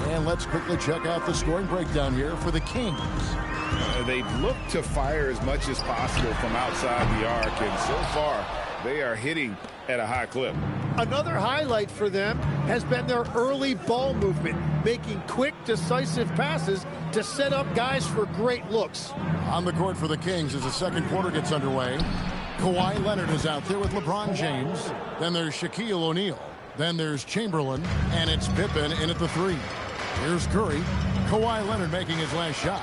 And let's quickly check out the scoring breakdown here for the Kings. They've looked to fire as much as possible from outside the arc, and so far they are hitting at a high clip. Another highlight for them has been their early ball movement, making quick, decisive passes to set up guys for great looks. On the court for the Kings as the second quarter gets underway. Kawhi Leonard is out there with LeBron James. Then there's Shaquille O'Neal. Then there's Chamberlain, and it's Pippen in at the 3. Here's Curry. Kawhi Leonard making his last shot.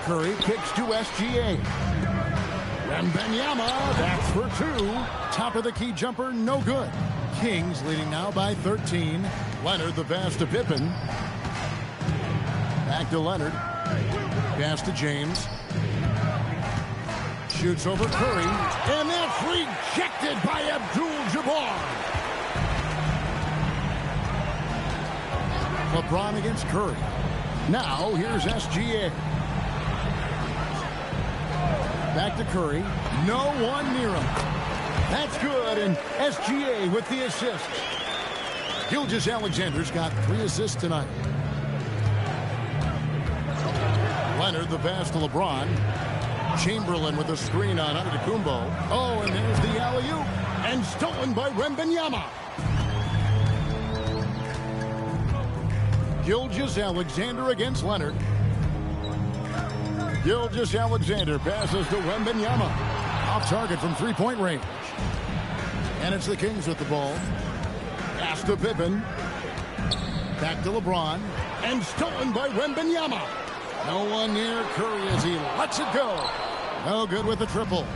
Curry kicks to SGA. Wembanyama, that's for 2. Top of the key jumper, no good. Kings leading now by 13. Leonard the pass to Pippen. Back to Leonard. Pass to James. Shoots over Curry, and that's rejected by Abdul-Jabbar. LeBron against Curry. Now here's SGA. Back to Curry. No one near him. That's good, and SGA with the assist. Gilgeous-Alexander's got 3 assists tonight. Leonard the pass to LeBron. Chamberlain with a screen on Antetokounmpo. Oh, and there's the alley-oop. And stolen by Wembanyama. Gilgeous-Alexander against Leonard. Gilgeous-Alexander passes to Wembanyama. Off target from three-point range. And it's the Kings with the ball. Pass to Pippen. Back to LeBron. And stolen by Wembanyama. No one near Curry as he lets it go. No good with the triple.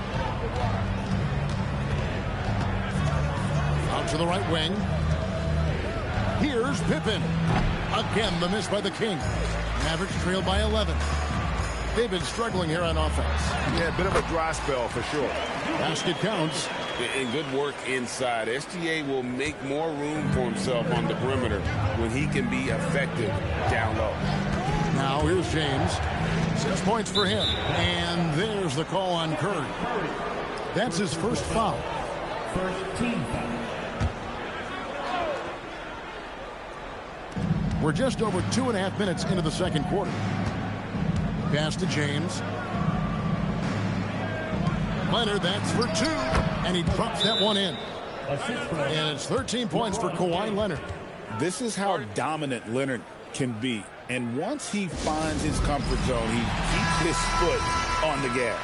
Out to the right wing. Here's Pippen. Again, the miss by the Kings. Mavericks trail by 11. They've been struggling here on offense. Yeah, a bit of a dry spell for sure. Basket counts. And good work inside. SGA will make more room for himself on the perimeter when he can be effective down low. Now here's James. 6 points for him. And there's the call on Curry. That's his first foul. First team foul. We're just over 2.5 minutes into the second quarter. Pass to James. Leonard, that's for 2. And he drops that one in. And it's 13 points for Kawhi Leonard. This is how dominant Leonard can be. And once he finds his comfort zone, he keeps his foot on the gas.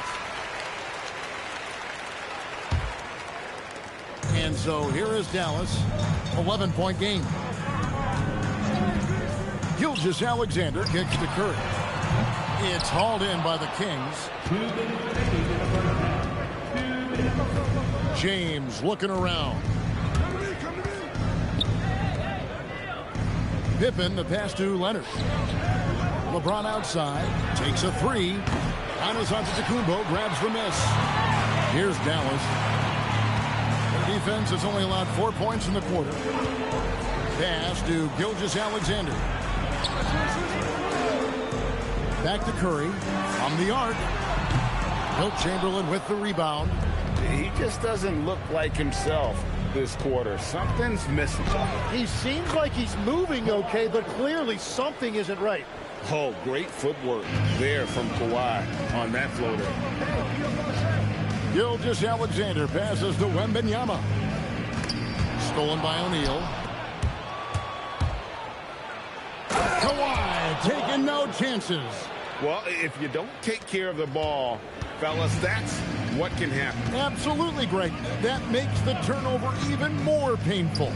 And so here is Dallas. 11-point game. Gilgeous-Alexander kicks to Curry. It's hauled in by the Kings. James looking around. Pippen, the pass to Leonard. LeBron outside, takes a 3. Giannis Antetokounmpo grabs the miss. Here's Dallas. The defense has only allowed 4 points in the quarter. Pass to Gilgeous-Alexander. Back to Curry from the arc. Wilt Chamberlain with the rebound. He just doesn't look like himself this quarter. Something's missing. He seems like he's moving okay, but clearly something isn't right. Oh, great footwork there from Kawhi on that floater. Gilgeous-Alexander passes to Wembanyama. Stolen by O'Neal. Kawhi taking no chances. Well, if you don't take care of the ball, fellas, that's what can happen. Absolutely, Greg. That makes the turnover even more painful.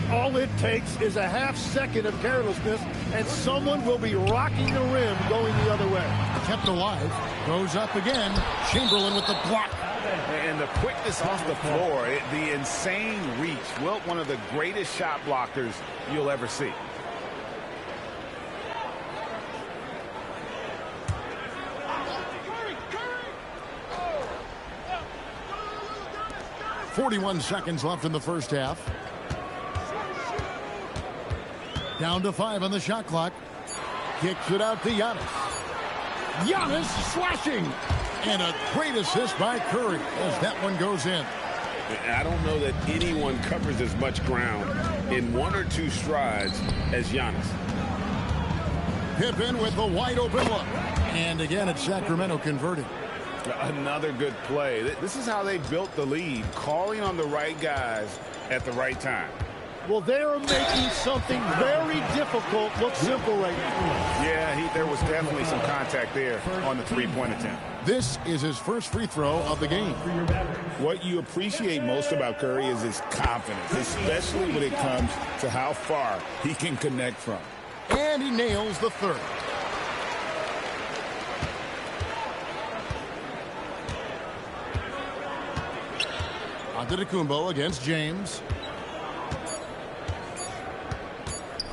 All it takes is a half second of carelessness, and someone will be rocking the rim going the other way. Kept alive. Goes up again. Chamberlain with the block. And the quickness off the floor, the insane reach. Wilt, one of the greatest shot blockers you'll ever see. .41 seconds left in the first half. Down to 5 on the shot clock. Kicks it out to Giannis. Giannis slashing. And a great assist by Curry as that one goes in. I don't know that anyone covers as much ground in 1 or 2 strides as Giannis. Pippen with the wide open look. And again, it's Sacramento converting. Another good play. This is how they built the lead, calling on the right guys at the right time. Well, they're making something very difficult look simple right now. Yeah, there was definitely some contact there on the three-point attempt. This is his first free throw of the game. What you appreciate most about Curry is his confidence, especially when it comes to how far he can connect from. And he nails the third. Antetokounmpo against James.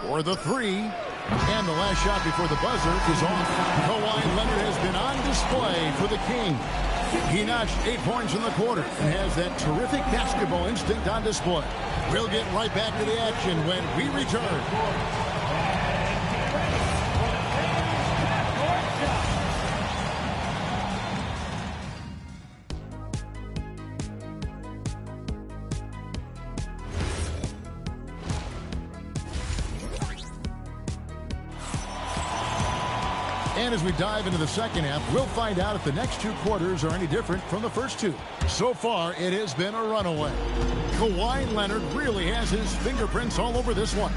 For the 3. And the last shot before the buzzer is off. Kawhi Leonard has been on display for the King. He notched 8 points in the quarter and has that terrific basketball instinct on display. We'll get right back to the action when we return. And as we dive into the second half, we'll find out if the next 2 quarters are any different from the first 2. So far, it has been a runaway. Kawhi Leonard really has his fingerprints all over this one.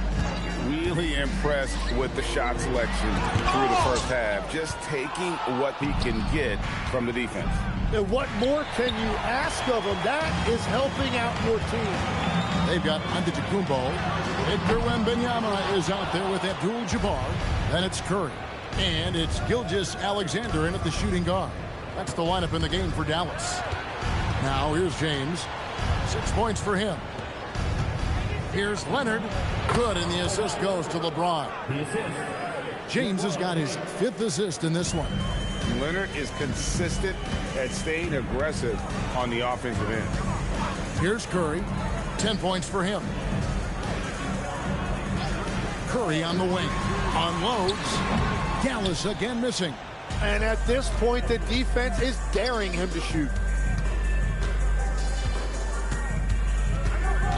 Really impressed with the shot selection through the first half. Just taking what he can get from the defense. And what more can you ask of him? That is helping out your team. They've got Antetokounmpo. Victor Wembanyama is out there with Abdul-Jabbar. Then it's Curry. And it's Gilgeous-Alexander in at the shooting guard. That's the lineup in the game for Dallas. Now here's James. 6 points for him. Here's Leonard. Good, and the assist goes to LeBron. James has got his 5th assist in this one. Leonard is consistent at staying aggressive on the offensive end. Here's Curry. 10 points for him. Curry on the wing. Unloads. Dallas again missing. And at this point, the defense is daring him to shoot.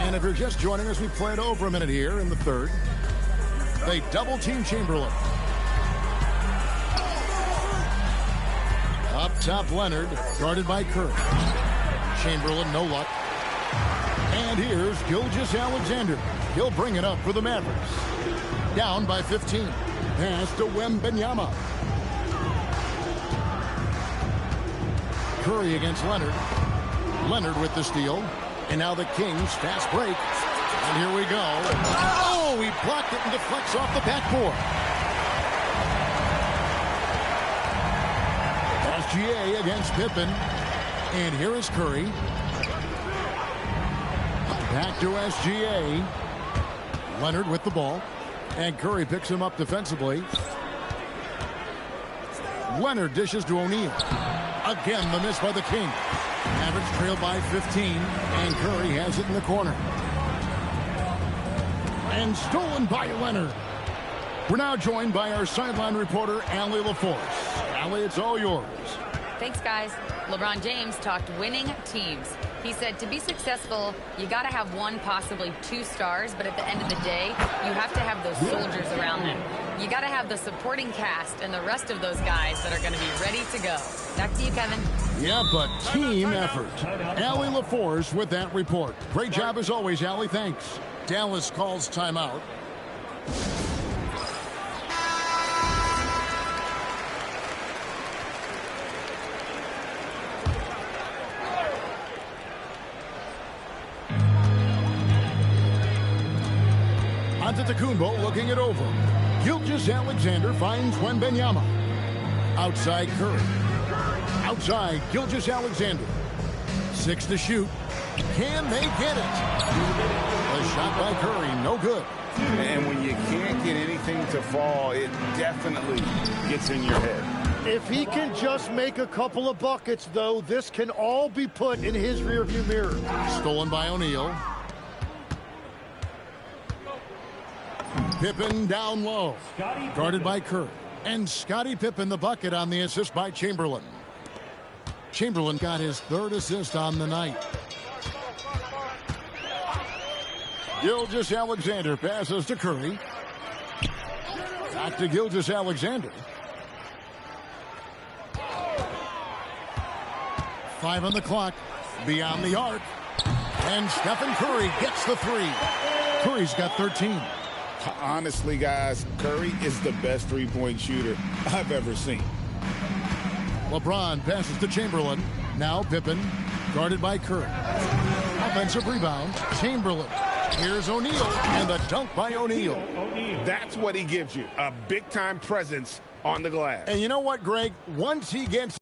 And if you're just joining us, we played over a minute here in the third. They double-team Chamberlain. Up top, Leonard, guarded by Curry. Chamberlain, no luck. And here's Gilgeous-Alexander. He'll bring it up for the Mavericks. Down by 15. Pass to Wembanyama. Curry against Leonard. Leonard with the steal. And now the Kings fast break. And here we go. Oh, he blocked it and deflects off the backboard. SGA against Pippen. And here is Curry. Back to SGA. Leonard with the ball. And Curry picks him up defensively. Leonard dishes to O'Neal. Again, the miss by the King. Mavericks trail by 15, and Curry has it in the corner. And stolen by Leonard. We're now joined by our sideline reporter, Allie LaForce. Allie, it's all yours. Thanks, guys. LeBron James talked winning teams. He said to be successful, you got to have one, possibly two stars, but at the end of the day, you have to have those soldiers around them. You got to have the supporting cast and the rest of those guys that are going to be ready to go. Back to you, Kevin. Yeah, but team effort. Allie LaForce with that report. Great job as always, Allie. Thanks. Dallas calls timeout. Antetokounmpo looking it over. Gilgeous-Alexander finds Wembanyama. Outside Curry. Outside Gilgeous-Alexander. 6 to shoot. Can they get it? A shot by Curry, no good. And when you can't get anything to fall, it definitely gets in your head. If he can just make a couple of buckets, though, this can all be put in his rearview mirror. Stolen by O'Neal. Pippen down low. Guarded by Curry. And Scottie Pippen the bucket on the assist by Chamberlain. Chamberlain got his 3rd assist on the night. Gilgeous-Alexander passes to Curry. Back to Gilgeous-Alexander. 5 on the clock. Beyond the arc. And Stephen Curry gets the 3. Curry's got 13. Honestly, guys, Curry is the best three-point shooter I've ever seen. LeBron passes to Chamberlain. Now Pippen, guarded by Curry. Offensive rebound, Chamberlain. Here's O'Neal, and the dunk by O'Neal. That's what he gives you, a big-time presence on the glass. And you know what, Greg? Once he gets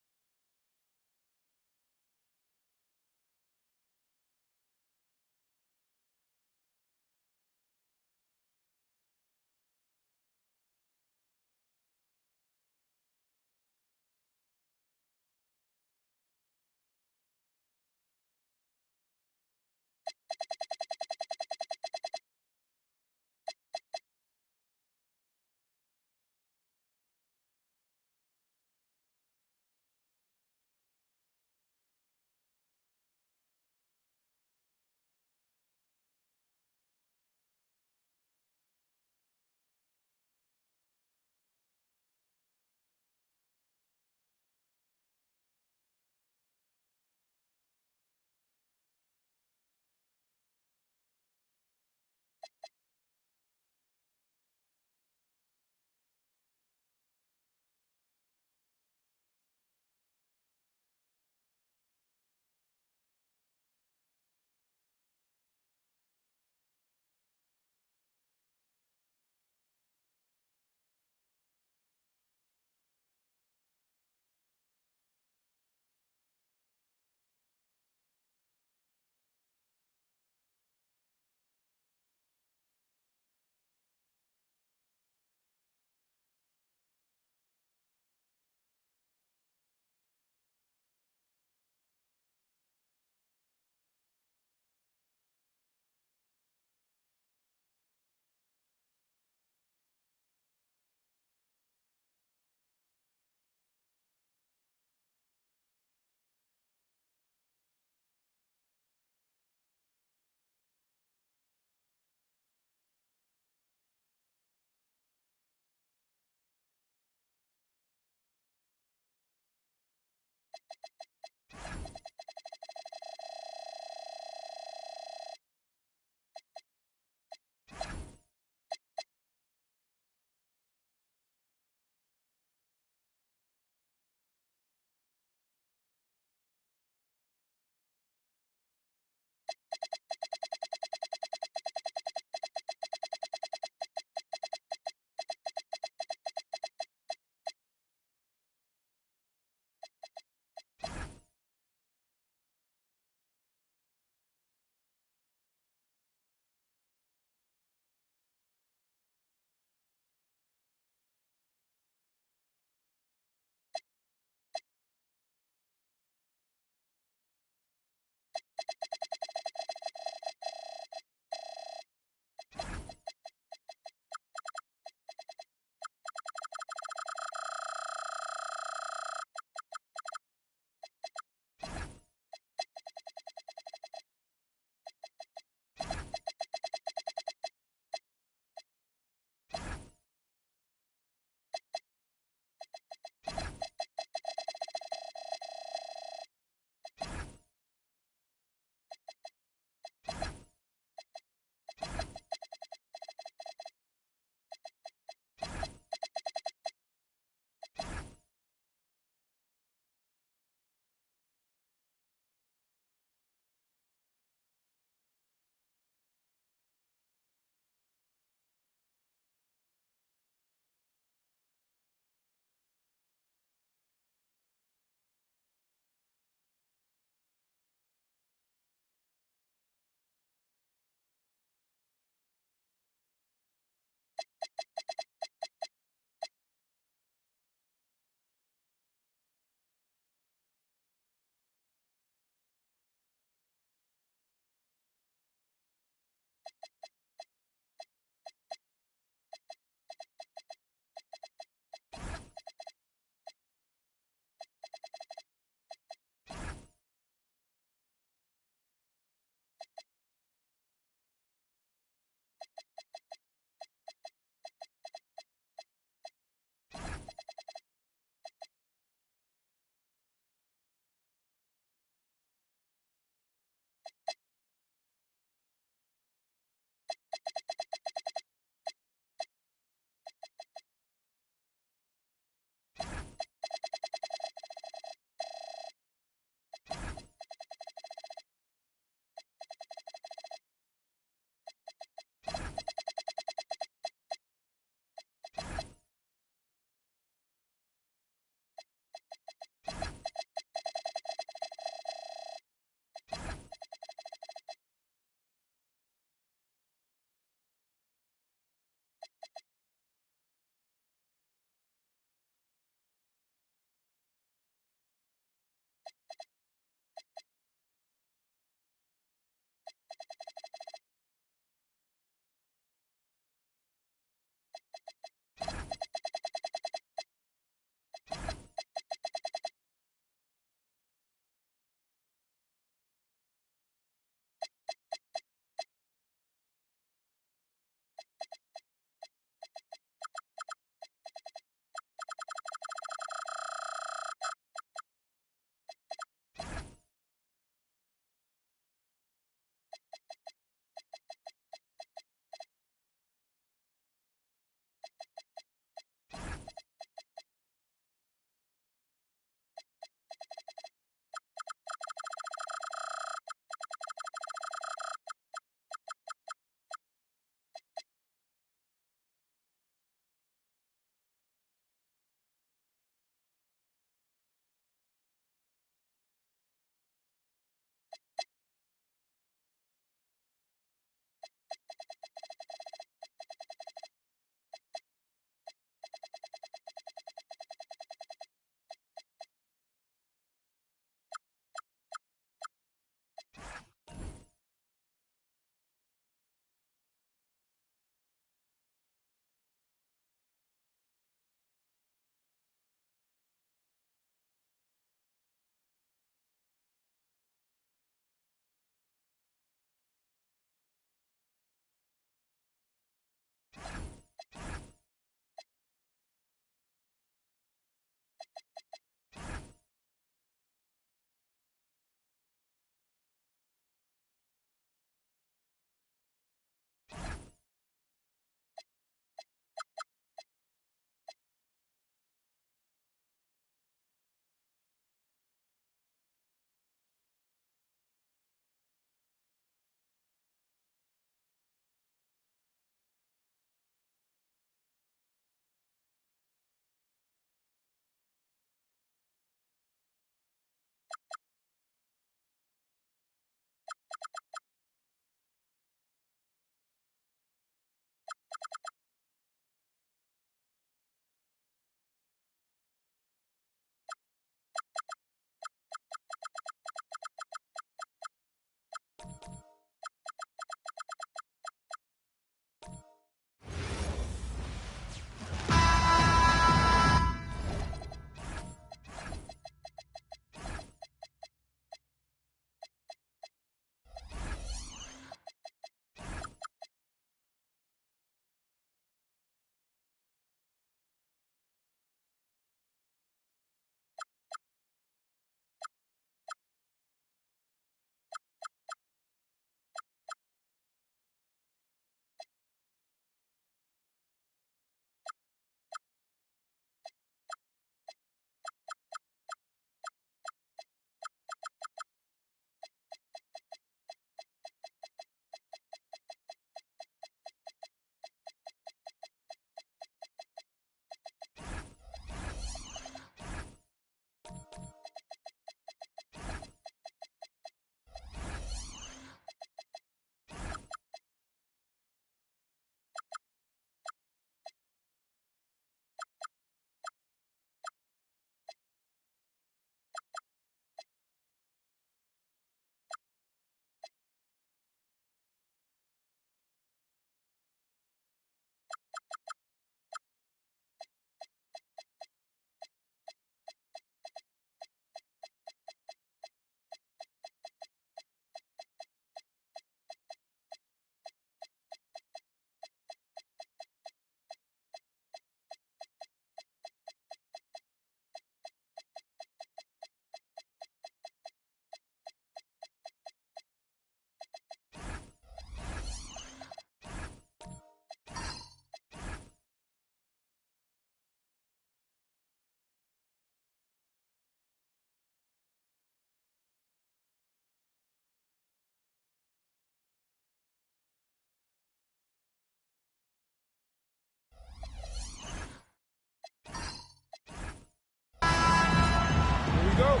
go.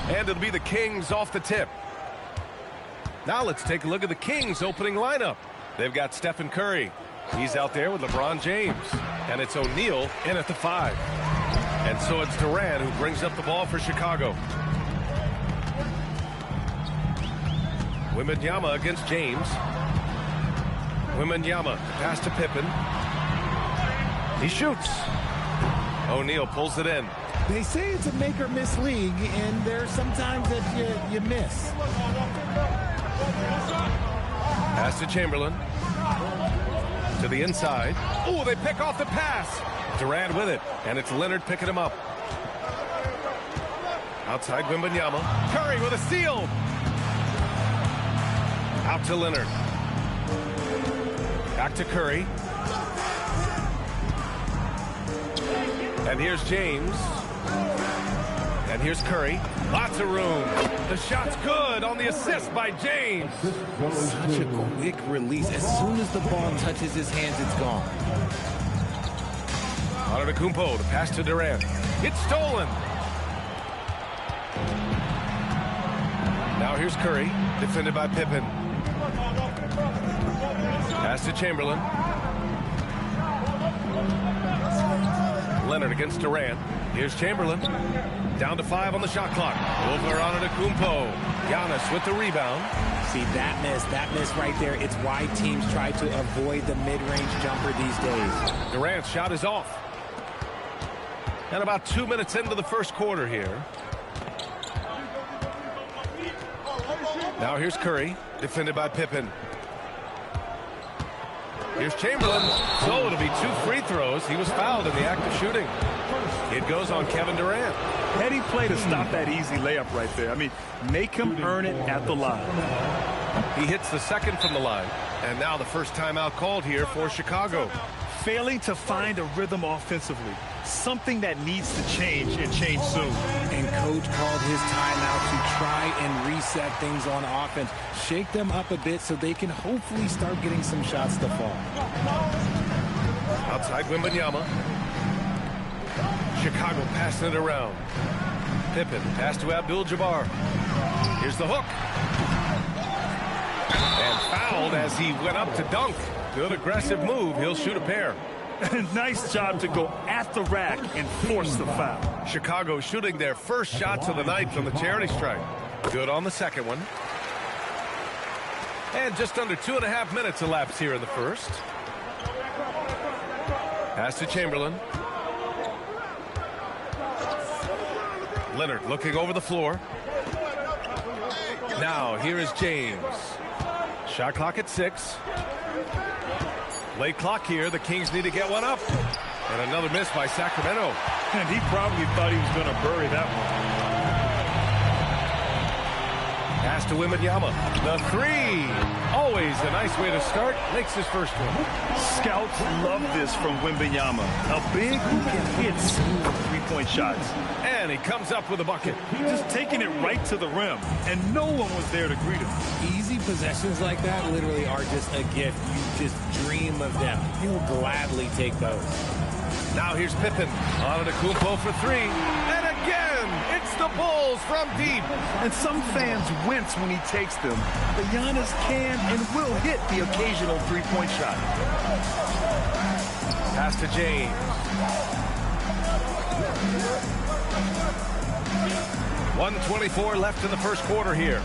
And it'll be the Kings off the tip. Now let's take a look at the Kings opening lineup. They've got Stephen Curry. He's out there with LeBron James. And it's O'Neal in at the 5. And so it's Durant who brings up the ball for Chicago. Wembanyama against James. Wembanyama, pass to Pippen. He shoots. O'Neal pulls it in. They say it's a make-or-miss league, and there's sometimes that you miss. Pass to Chamberlain. To the inside. Oh, they pick off the pass. Durant with it, and it's Leonard picking him up. Outside Wembanyama. Curry with a steal. Out to Leonard. Back to Curry. And here's James. And here's Curry. Lots of room. The shot's good on the assist by James. Such a quick release. As soon as the ball touches his hands, it's gone. Antetokounmpo, the pass to Durant. It's stolen. Now here's Curry, defended by Pippen. Pass to Chamberlain. Leonard against Durant. Here's Chamberlain. Down to 5 on the shot clock. Over Antetokounmpo. Giannis with the rebound. See, that miss right there. It's why teams try to avoid the mid-range jumper these days. Durant's shot is off. And about 2 minutes into the first quarter here. Now here's Curry, defended by Pippen. Here's Chamberlain. So it'll be 2 free throws. He was fouled in the act of shooting. It goes on Kevin Durant. Heady play to stop that easy layup right there. I mean, make him earn it at the line. He hits the second from the line. And now the first timeout called here for Chicago. Failing to find a rhythm offensively. Something that needs to change and change soon. And coach called his timeout to try and reset things on offense. Shake them up a bit so they can hopefully start getting some shots to fall. Outside Wembanyama. Chicago passing it around. Pippen, pass to Abdul-Jabbar. Here's the hook. And fouled as he went up to dunk. Good aggressive move. He'll shoot a pair. Nice job to go at the rack and force the foul. Chicago shooting their first shots of the night from the charity stripe. Good on the second one. And just under 2.5 minutes elapsed here in the first. Pass to Chamberlain. Leonard looking over the floor. Now here is James. Shot clock at 6. Late clock here. The Kings need to get one up. And another miss by Sacramento. And he probably thought he was going to bury that one. Pass to Wembanyama. The 3. Always a nice way to start. Makes his first one. Scouts love this from Wembanyama. A big who can hit smooth three-point shots. And he comes up with a bucket. Just taking it right to the rim. And no one was there to greet him. Easy possessions like that literally are just a gift. You just dream of them. He'll gladly take those. Now here's Pippen. Antetokounmpo for 3. And again, it's the Bulls from deep. And some fans wince when he takes them. But Giannis can and will hit the occasional three-point shot. Pass to James. .124 left in the first quarter here.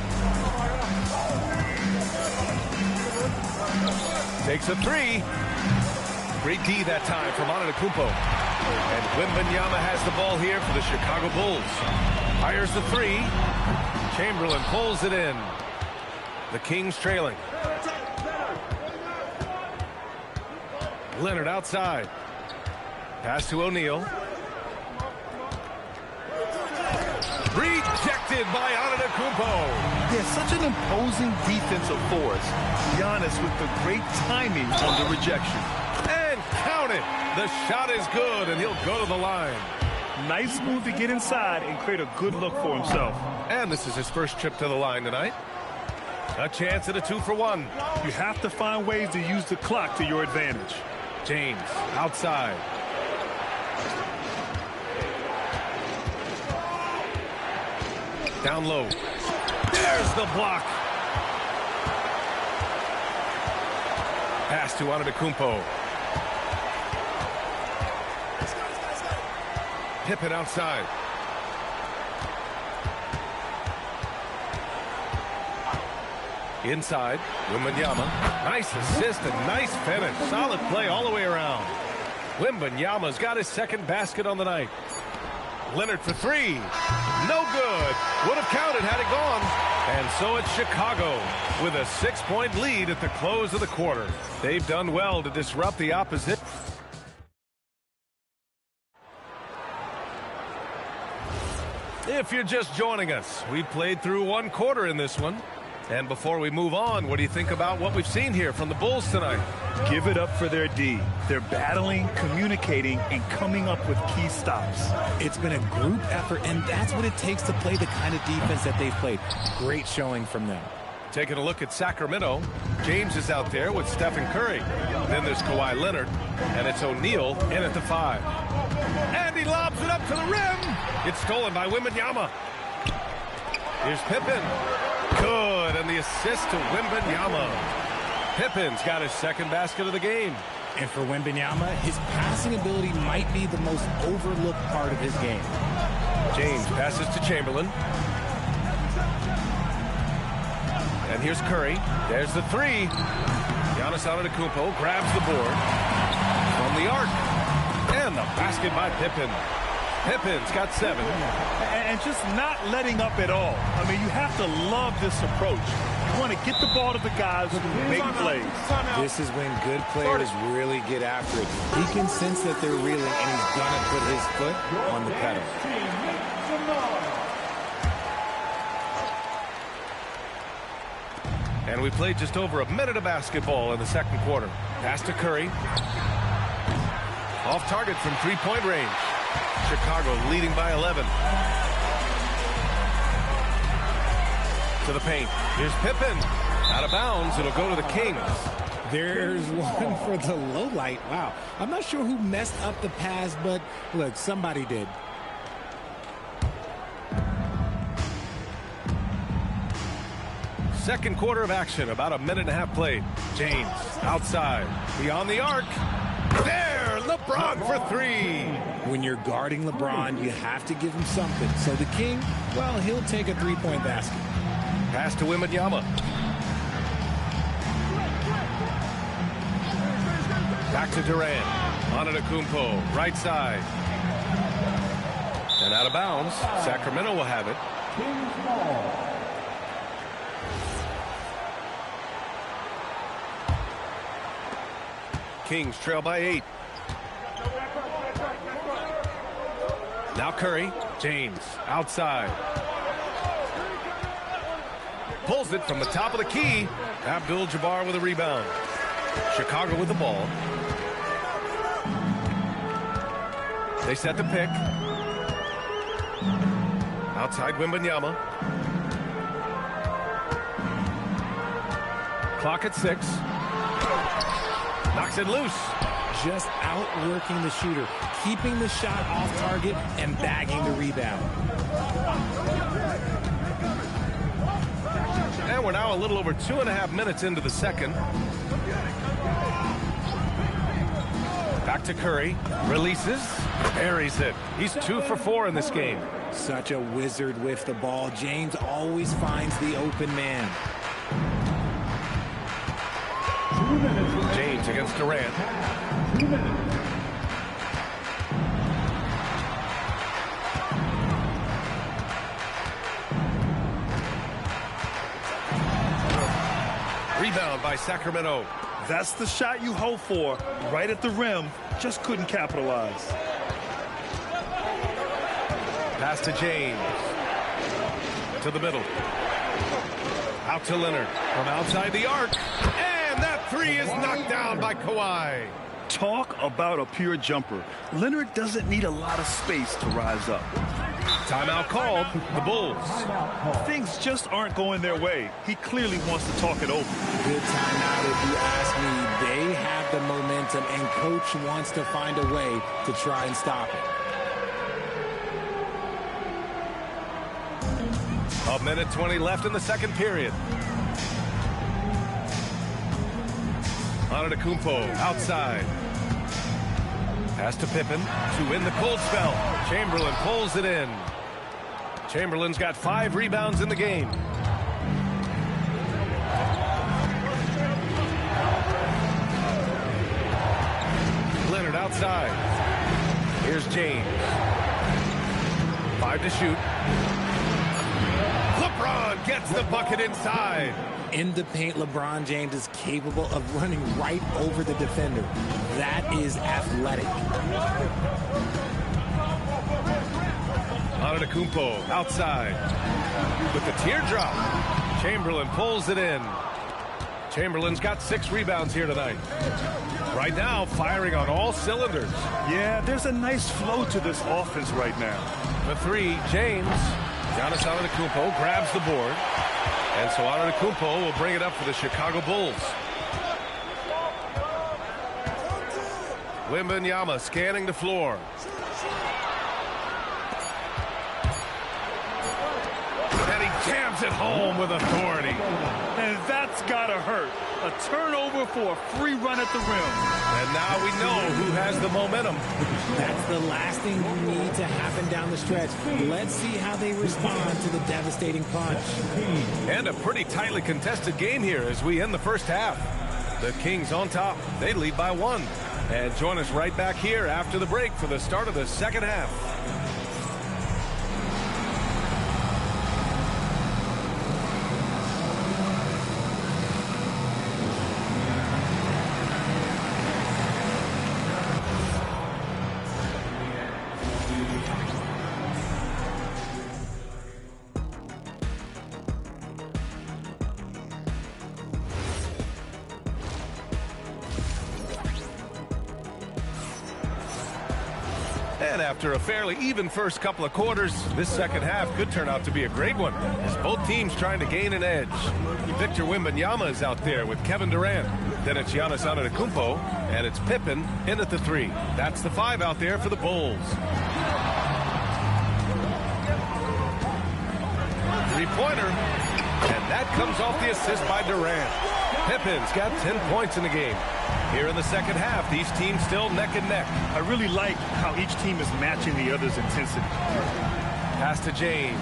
Takes a 3. Great D that time from Antetokounmpo. And Wembanyama has the ball here for the Chicago Bulls. Fires the 3. Chamberlain pulls it in. The Kings trailing. Leonard outside. Pass to O'Neal. Rejected by Antetokounmpo. Yeah, such an imposing defensive force. Giannis with the great timing on the rejection. And count it. The shot is good, and he'll go to the line. Nice move to get inside and create a good look for himself. And this is his first trip to the line tonight. A chance at a 2-for-1. You have to find ways to use the clock to your advantage. James outside. Down low. There's the block. Pass to Antetokounmpo. Pippen outside. Inside, Wembanyama. Nice assist and nice finish. Solid play all the way around. Wembanyama's got his second basket on the night. Leonard for three. No good. Would have counted had it gone. And so it's Chicago with a 6-point lead at the close of the quarter. They've done well to disrupt the opposition. If you're just joining us, we played through one quarter in this one. And before we move on, what do you think about what we've seen here from the Bulls tonight? Give it up for their D. They're battling, communicating, and coming up with key stops. It's been a group effort, and that's what it takes to play the kind of defense that they've played. Great showing from them. Taking a look at Sacramento, James is out there with Stephen Curry. Then there's Kawhi Leonard, and it's O'Neal in at the 5. And he lobs it up to the rim. It's stolen by Wembanyama. Here's Pippen. Good, and the assist to Wembanyama. Pippen's got his second basket of the game. And for Wembanyama, his passing ability might be the most overlooked part of his game. James passes to Chamberlain. And here's Curry. There's the 3. Giannis Antetokounmpo grabs the board from the arc. And the basket by Pippen. Pippen's got 7. And just not letting up at all. I mean, you have to love this approach. You want to get the ball to the guys who can make plays. This is when good players really get after it. He can sense that they're reeling, and he's going to put his foot on the pedal. And we played just over a minute of basketball in the second quarter. Pass to Curry. Off target from three-point range. Chicago leading by 11. To the paint. Here's Pippen. Out of bounds. It'll go to the Kings. There's one for the low light. Wow. I'm not sure who messed up the pass, but look, somebody did. Second quarter of action. About a minute and a half played. James outside. Beyond the arc. There, LeBron for 3. When you're guarding LeBron, you have to give him something. So the King, well, he'll take a 3-point basket. Pass to Wembanyama. Back to Durant. Antetokounmpo, right side. And out of bounds. Sacramento will have it. Kings trail by 8. Now Curry. James outside. Pulls it from the top of the key. Abdul-Jabbar with a rebound. Chicago with the ball. They set the pick. Outside Wembanyama. Clock at 6. Knocks it loose. Just outworking the shooter, keeping the shot off target and bagging the rebound. And we're now a little over 2.5 minutes into the second. Back to Curry. Releases. Buries it. He's 2 for 4 in this game. Such a wizard with the ball. James always finds the open man. James against Durant. Rebound by Sacramento. That's the shot you hope for. Right at the rim. Just couldn't capitalize. Pass to James. To the middle. Out to Leonard. From outside the arc. And that 3 is knocked down by Kawhi. Talk about a pure jumper. Leonard doesn't need a lot of space to rise up. Timeout called. The Bulls. Things just aren't going their way. He clearly wants to talk it over. Good timeout if you ask me. They have the momentum, and coach wants to find a way to try and stop it. A minute 20 left in the second period. Antetokounmpo outside. Pass to Pippen to win the cold spell. Chamberlain pulls it in. Chamberlain's got 5 rebounds in the game. Leonard outside. Here's James. 5 to shoot. LeBron gets the bucket inside. In the paint, LeBron James is capable of running right over the defender. That is athletic. Antetokounmpo outside with the teardrop. Chamberlain pulls it in. Chamberlain's got 6 rebounds here tonight. Right now, firing on all cylinders. Yeah, there's a nice flow to this offense right now. The 3, James. Giannis Antetokounmpo grabs the board. And so Antetokounmpo will bring it up for the Chicago Bulls. Wembanyama scanning the floor. And he jams it home with authority. And that's gotta hurt. A turnover for a free run at the rim. And now we know who has the momentum. That's the last thing you need to happen down the stretch. Let's see how they respond to the devastating punch. And a pretty tightly contested game here as we end the first half. The Kings on top. They lead by 1. And join us right back here after the break for the start of the second half. And after a fairly even first couple of quarters, this second half could turn out to be a great one, as both teams trying to gain an edge. Victor Wembanyama is out there with Kevin Durant. Then it's Giannis Antetokounmpo, and it's Pippen in at the 3. That's the 5 out there for the Bulls. 3-pointer, and that comes off the assist by Durant. Pippen's got 10 points in the game. Here in the second half, these teams still neck and neck. I really like how each team is matching the other's intensity. Pass to James.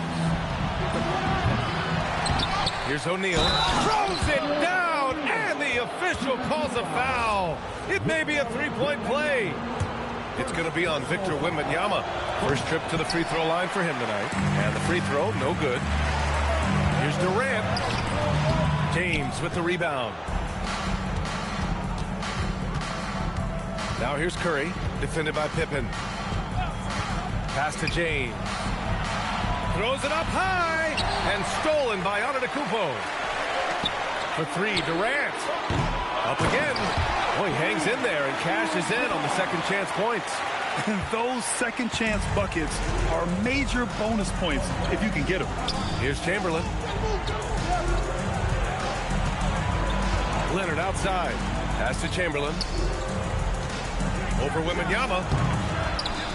Here's O'Neal. Throws it down, and the official calls a foul. It may be a 3-point play. It's going to be on Victor Wembanyama. First trip to the free throw line for him tonight. And the free throw, no good. Here's Durant. James with the rebound. Now here's Curry, defended by Pippen. Pass to James. Throws it up high, and stolen by Antetokounmpo. For 3, Durant. Up again. Oh, he hangs in there and cashes in on the second chance points. And those second chance buckets are major bonus points if you can get them. Here's Chamberlain. Leonard outside. Pass to Chamberlain. Over Wembanyama.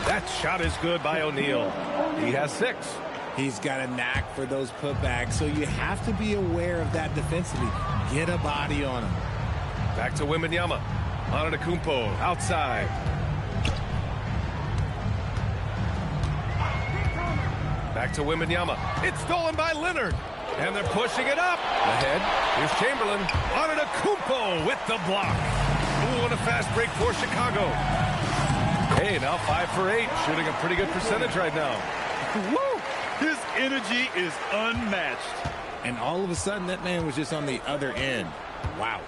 That shot is good by O'Neal. He has 6. He's got a knack for those putbacks, so you have to be aware of that defensively. Get a body on him. Back to Wembanyama. Antetokounmpo outside. Back to Wembanyama. It's stolen by Leonard. And they're pushing it up. Ahead. Here's Chamberlain. Antetokounmpo with the block. Ooh, and a fast break for Chicago. Hey, now 5 for 8. Shooting a pretty good percentage right now. Woo! His energy is unmatched. And all of a sudden, that man was just on the other end. Wow.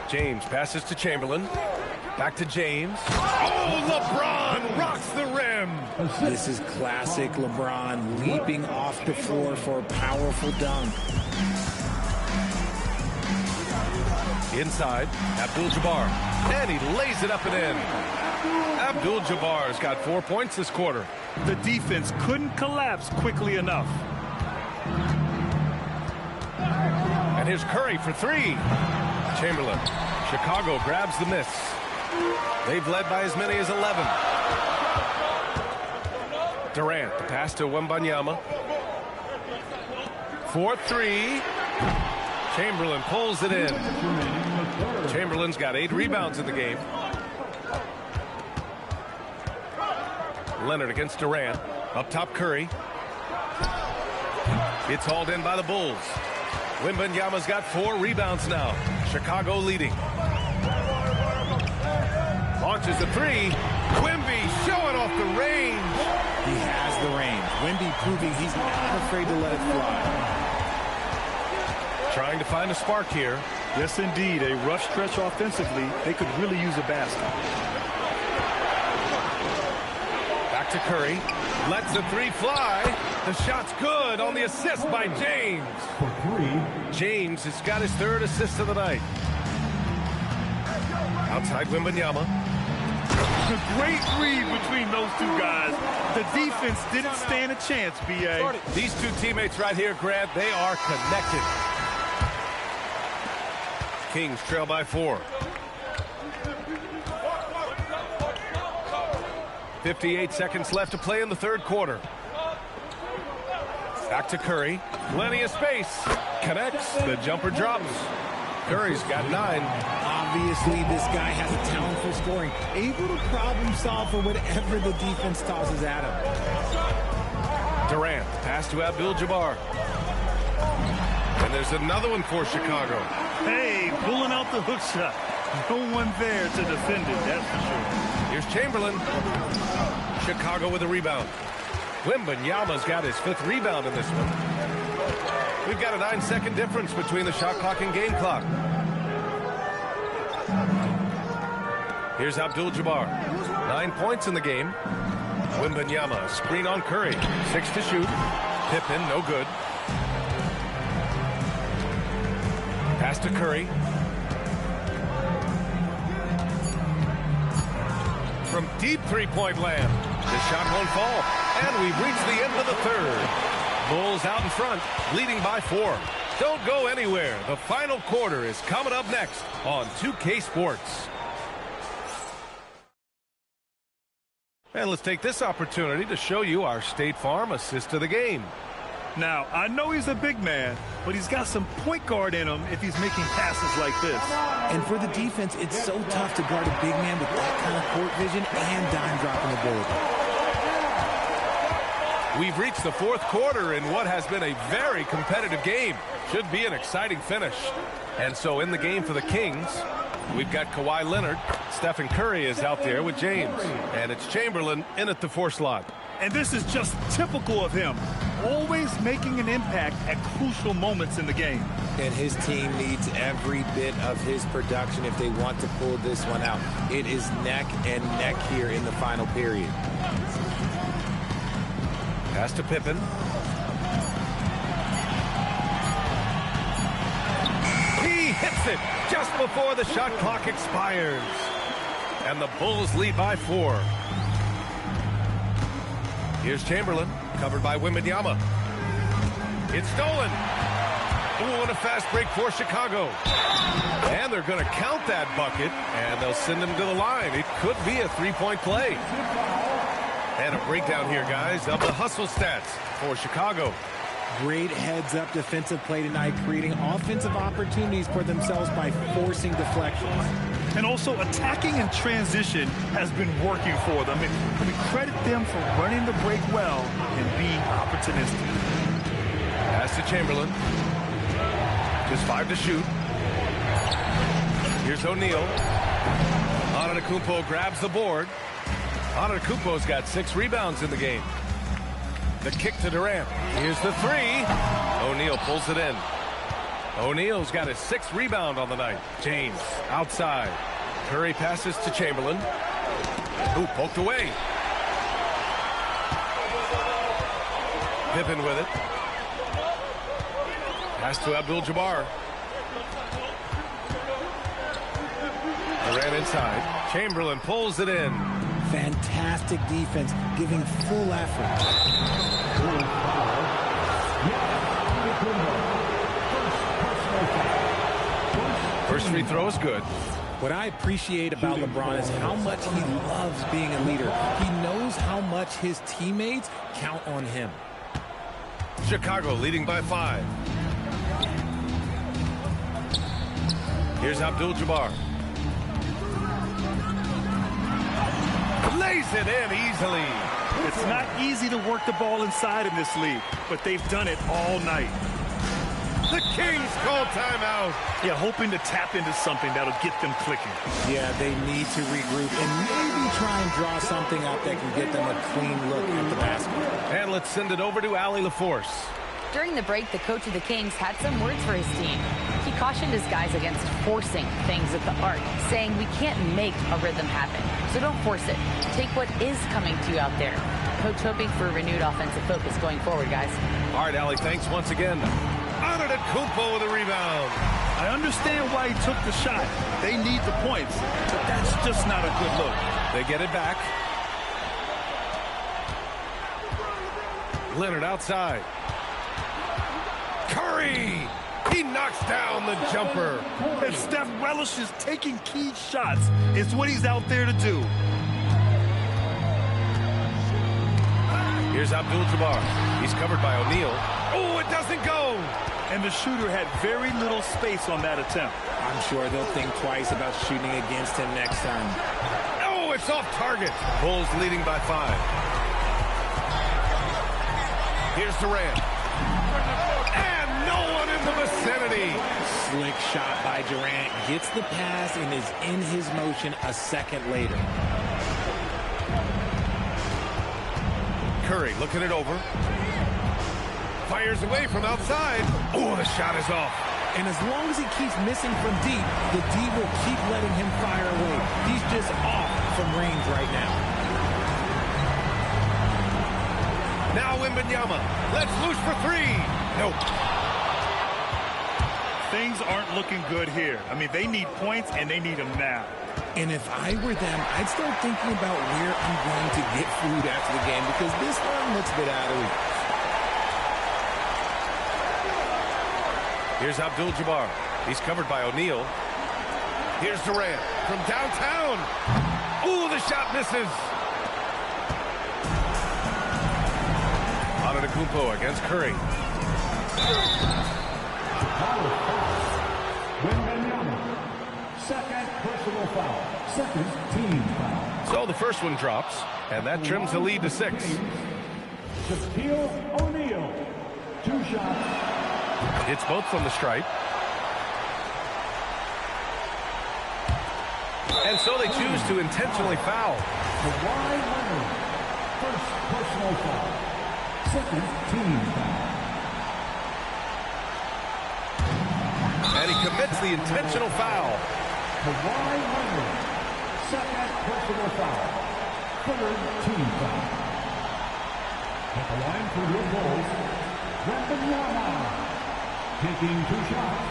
James passes to Chamberlain. Back to James. Oh, LeBron rocks the rim. This is classic LeBron leaping off the floor for a powerful dunk. Inside, Abdul-Jabbar. And he lays it up and in. Abdul-Jabbar's got 4 points this quarter. The defense couldn't collapse quickly enough. And here's Curry for 3. Chamberlain. Chicago grabs the miss. They've led by as many as 11. Durant, the pass to Wembanyama. 4-3. Chamberlain pulls it in. Chamberlain's got 8 rebounds in the game. Leonard against Durant. Up top, Curry. It's hauled in by the Bulls. Wembanyama's got 4 rebounds now. Chicago leading. Launches the 3. Wemby showing off the range. He has the range. Wemby proving he's not afraid to let it fly. Trying to find a spark here. Yes, indeed. A rough stretch offensively. They could really use a basket. Back to Curry. Lets the 3 fly. The shot's good on the assist by James. James has got his 3rd assist of the night. Outside Wembanyama. A great read between those two guys. The defense didn't stand a chance, B.A. These 2 teammates right here, Grant, they are connected. Kings trail by 4. 58 seconds left to play in the 3rd quarter. Back to Curry. Plenty of space. Connects. The jumper drops. Curry's got 9. Obviously, this guy has a talent for scoring. Able to problem solve for whatever the defense tosses at him. Durant. Pass to Abdul-Jabbar. And there's another one for Chicago. Hey, pulling out the hook shot. No one there to defend it, that's for sure. Here's Chamberlain. Chicago with a rebound. Wembanyama's got his 5th rebound in this one. We've got a 9-second difference between the shot clock and game clock. Here's Abdul-Jabbar. 9 points in the game. Wembanyama, screen on Curry. 6 to shoot. Pippen, no good. Pass to Curry. From deep 3-point land. The shot won't fall. And we've reached the end of the 3rd. Bulls out in front, leading by 4. Don't go anywhere. The final quarter is coming up next on 2K Sports. And let's take this opportunity to show you our State Farm assist of the game. Now, I know he's a big man, but he's got some point guard in him if he's making passes like this. And for the defense, it's so tough to guard a big man with that kind of court vision and dime dropping ability. We've reached the 4th quarter in what has been a very competitive game. Should be an exciting finish. And so in the game for the Kings, we've got Kawhi Leonard. Stephen Curry is out there with James. And it's Chamberlain in at the 4 slot. And this is just typical of him. Always making an impact at crucial moments in the game. And his team needs every bit of his production if they want to pull this one out. It is neck and neck here in the final period. Pass to Pippen. He hits it just before the shot clock expires. And the Bulls lead by 4. Here's Chamberlain, covered by Wembanyama. It's stolen. Ooh, and a fast break for Chicago. And they're going to count that bucket, and they'll send him to the line. It could be a 3-point play. And a breakdown here, guys, of the hustle stats for Chicago. Great heads-up defensive play tonight, creating offensive opportunities for themselves by forcing deflections. And also attacking in transition has been working for them. And we credit them for running the break well and being opportunistic. Pass to Chamberlain. Just 5 to shoot. Here's O'Neal. Antetokounmpo grabs the board. Antetokounmpo's got 6 rebounds in the game. The kick to Durant. Here's the 3. O'Neal pulls it in. O'Neal's got his 6th rebound on the night. James outside. Curry passes to Chamberlain. Ooh, poked away. Pippen with it. Pass to Abdul-Jabbar. Durant inside. Chamberlain pulls it in. Fantastic defense, giving full effort. First free throw is good. What I appreciate about LeBron is how much he loves being a leader. He knows how much his teammates count on him. Chicago leading by 5. Here's Abdul-Jabbar. Lays it in easily. It's not easy to work the ball inside in this league, but they've done it all night. The Kings call timeout. Yeah, hoping to tap into something that'll get them clicking. Yeah, they need to regroup and maybe try and draw something up that can get them a clean look at the basket. And let's send it over to Allie LaForce. During the break, the coach of the Kings had some words for his team. He cautioned his guys against forcing things at the arc, saying we can't make a rhythm happen, so don't force it. Take what is coming to you out there. Coach hoping for a renewed offensive focus going forward, guys. All right, Allie, thanks once again. Antetokounmpo with a rebound. I understand why he took the shot. They need the points, but that's just not a good look. They get it back. Leonard outside. Curry! He knocks down the jumper. And Steph relishes taking key shots. It's what he's out there to do. Here's Abdul-Jabbar. He's covered by O'Neal. Oh, it doesn't go! And the shooter had very little space on that attempt. I'm sure they'll think twice about shooting against him next time. Oh, it's off target. Bulls leading by 5. Here's Durant. And no one in the vicinity. Slick shot by Durant. Gets the pass and is in his motion a second later. Curry looking it over. Fires away from outside. Oh, the shot is off. And as long as he keeps missing from deep, the D will keep letting him fire away. He's just off from range right now. Now Wembanyama. Let's loose for 3. Nope. Things aren't looking good here. I mean, they need points, and they need them now. And if I were them, I'd start thinking about where I'm going to get food after the game because this one looks a bit out of reach. Here's Abdul-Jabbar. He's covered by O'Neal. Here's Durant from downtown. Ooh, the shot misses. Antetokounmpo against Curry. Second personal foul. Second team foul. So the first one drops, and that trims the lead to 6. Shaquille O'Neal. 2 shots. Hits both from the stripe. And so they choose to intentionally foul. Kawhi Leonard. First personal foul. Second team foul. And he commits the intentional foul. Kawhi Leonard. Second personal foul. Third team foul. At the line for your Bulls, Wembanyama. Taking 2 shots.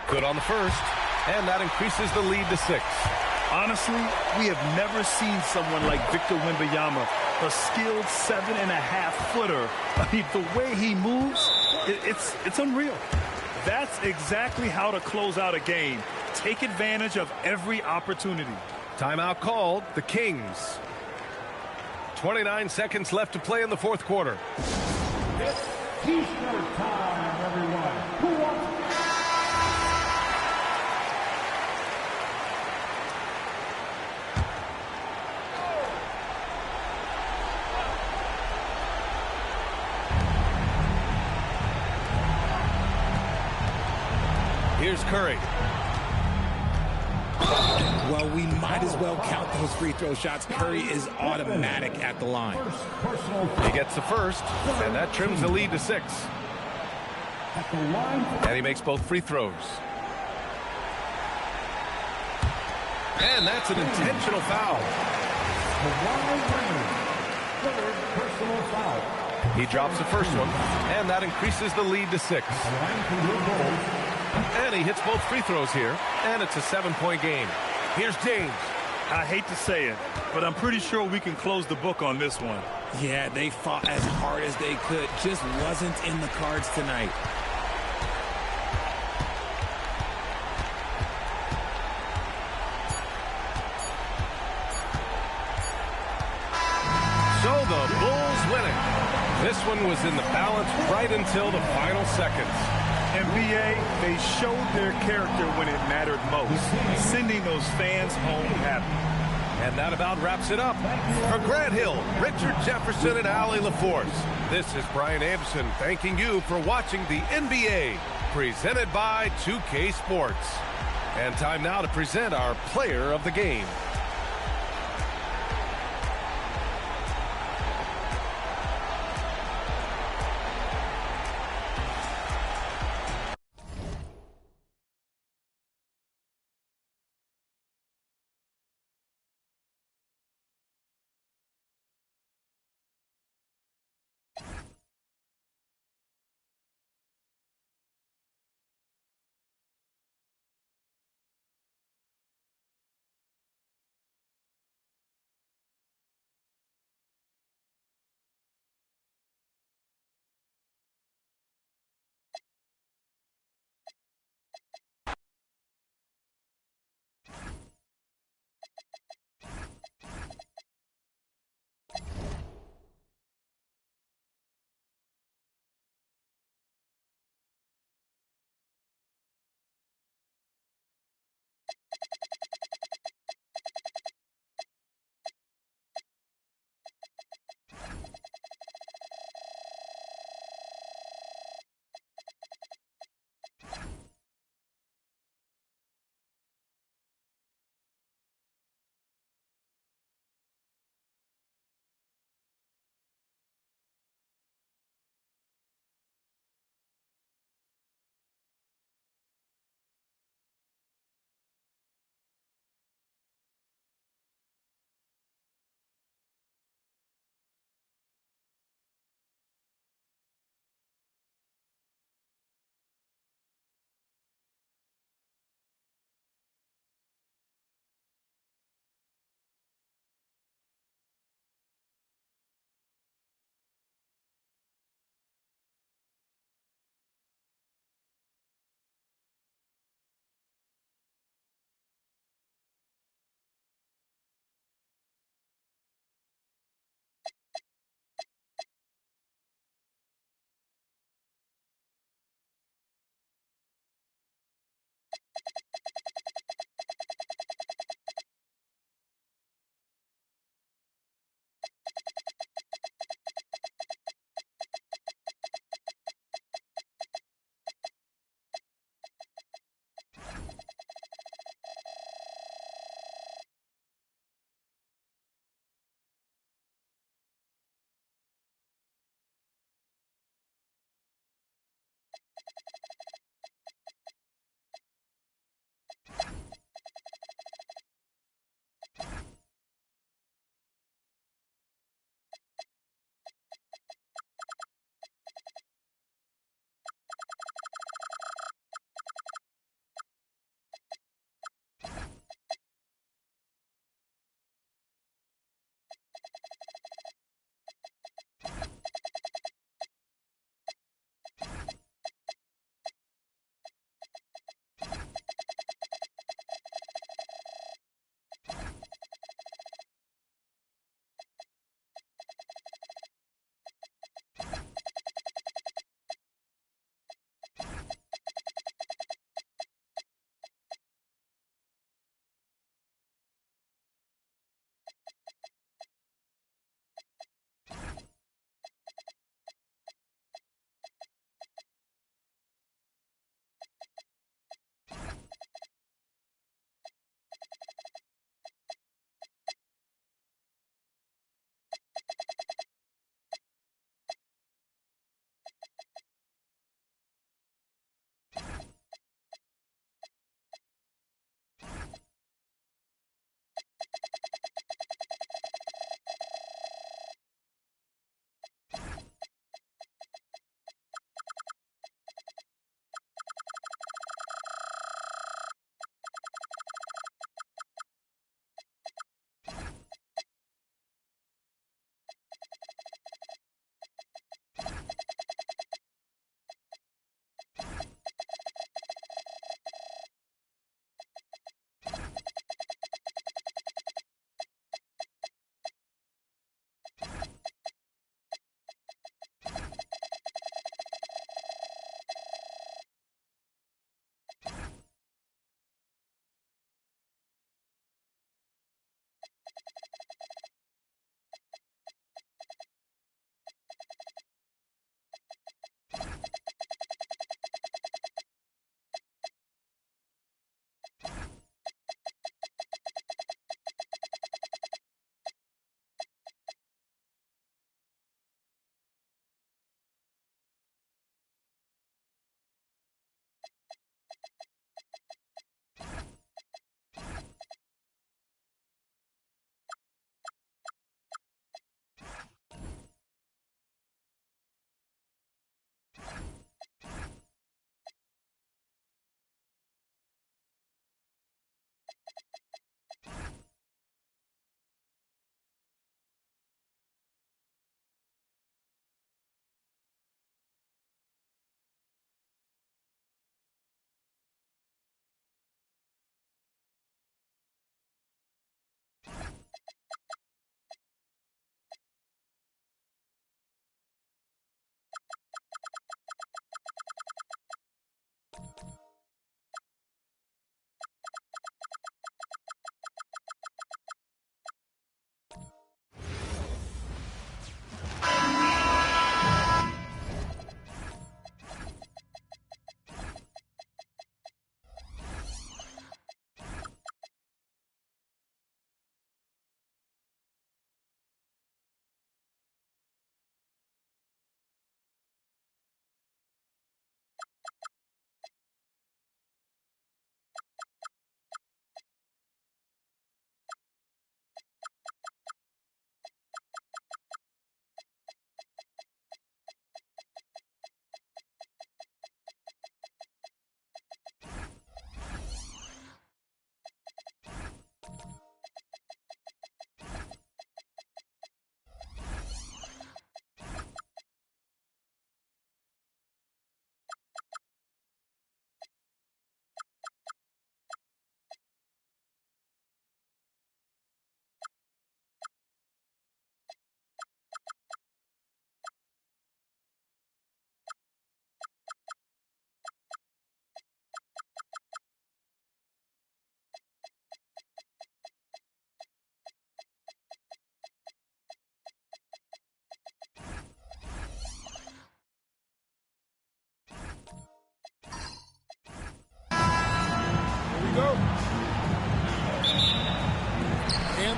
Good on the first, and that increases the lead to 6. Honestly, we have never seen someone like Victor Wembanyama, a skilled 7.5-footer. I mean, the way he moves, it's unreal. That's exactly how to close out a game. Take advantage of every opportunity. Timeout called, the Kings. 29 seconds left to play in the 4th quarter. It's T-shirt time, everyone. Who wants? Here's Curry. Well, we might as well count those free throw shots. Curry is automatic at the line. He gets the first, and that trims the lead to 6. And he makes both free throws. And that's an intentional foul. He drops the first one, and that increases the lead to 6. And he hits both free throws here, and it's a 7-point game. Here's James. I hate to say it, but I'm pretty sure we can close the book on this one. Yeah, they fought as hard as they could. Just wasn't in the cards tonight. the Bulls win it. This one was in the balance right until the final seconds. NBA, they showed their character when it mattered most, sending those fans home happy. And that about wraps it up. For Grant Hill, Richard Jefferson, and Allie LaForce, this is Brian Anderson thanking you for watching the NBA, presented by 2K Sports. And time now to present our player of the game.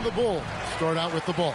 the Bulls start out with the ball.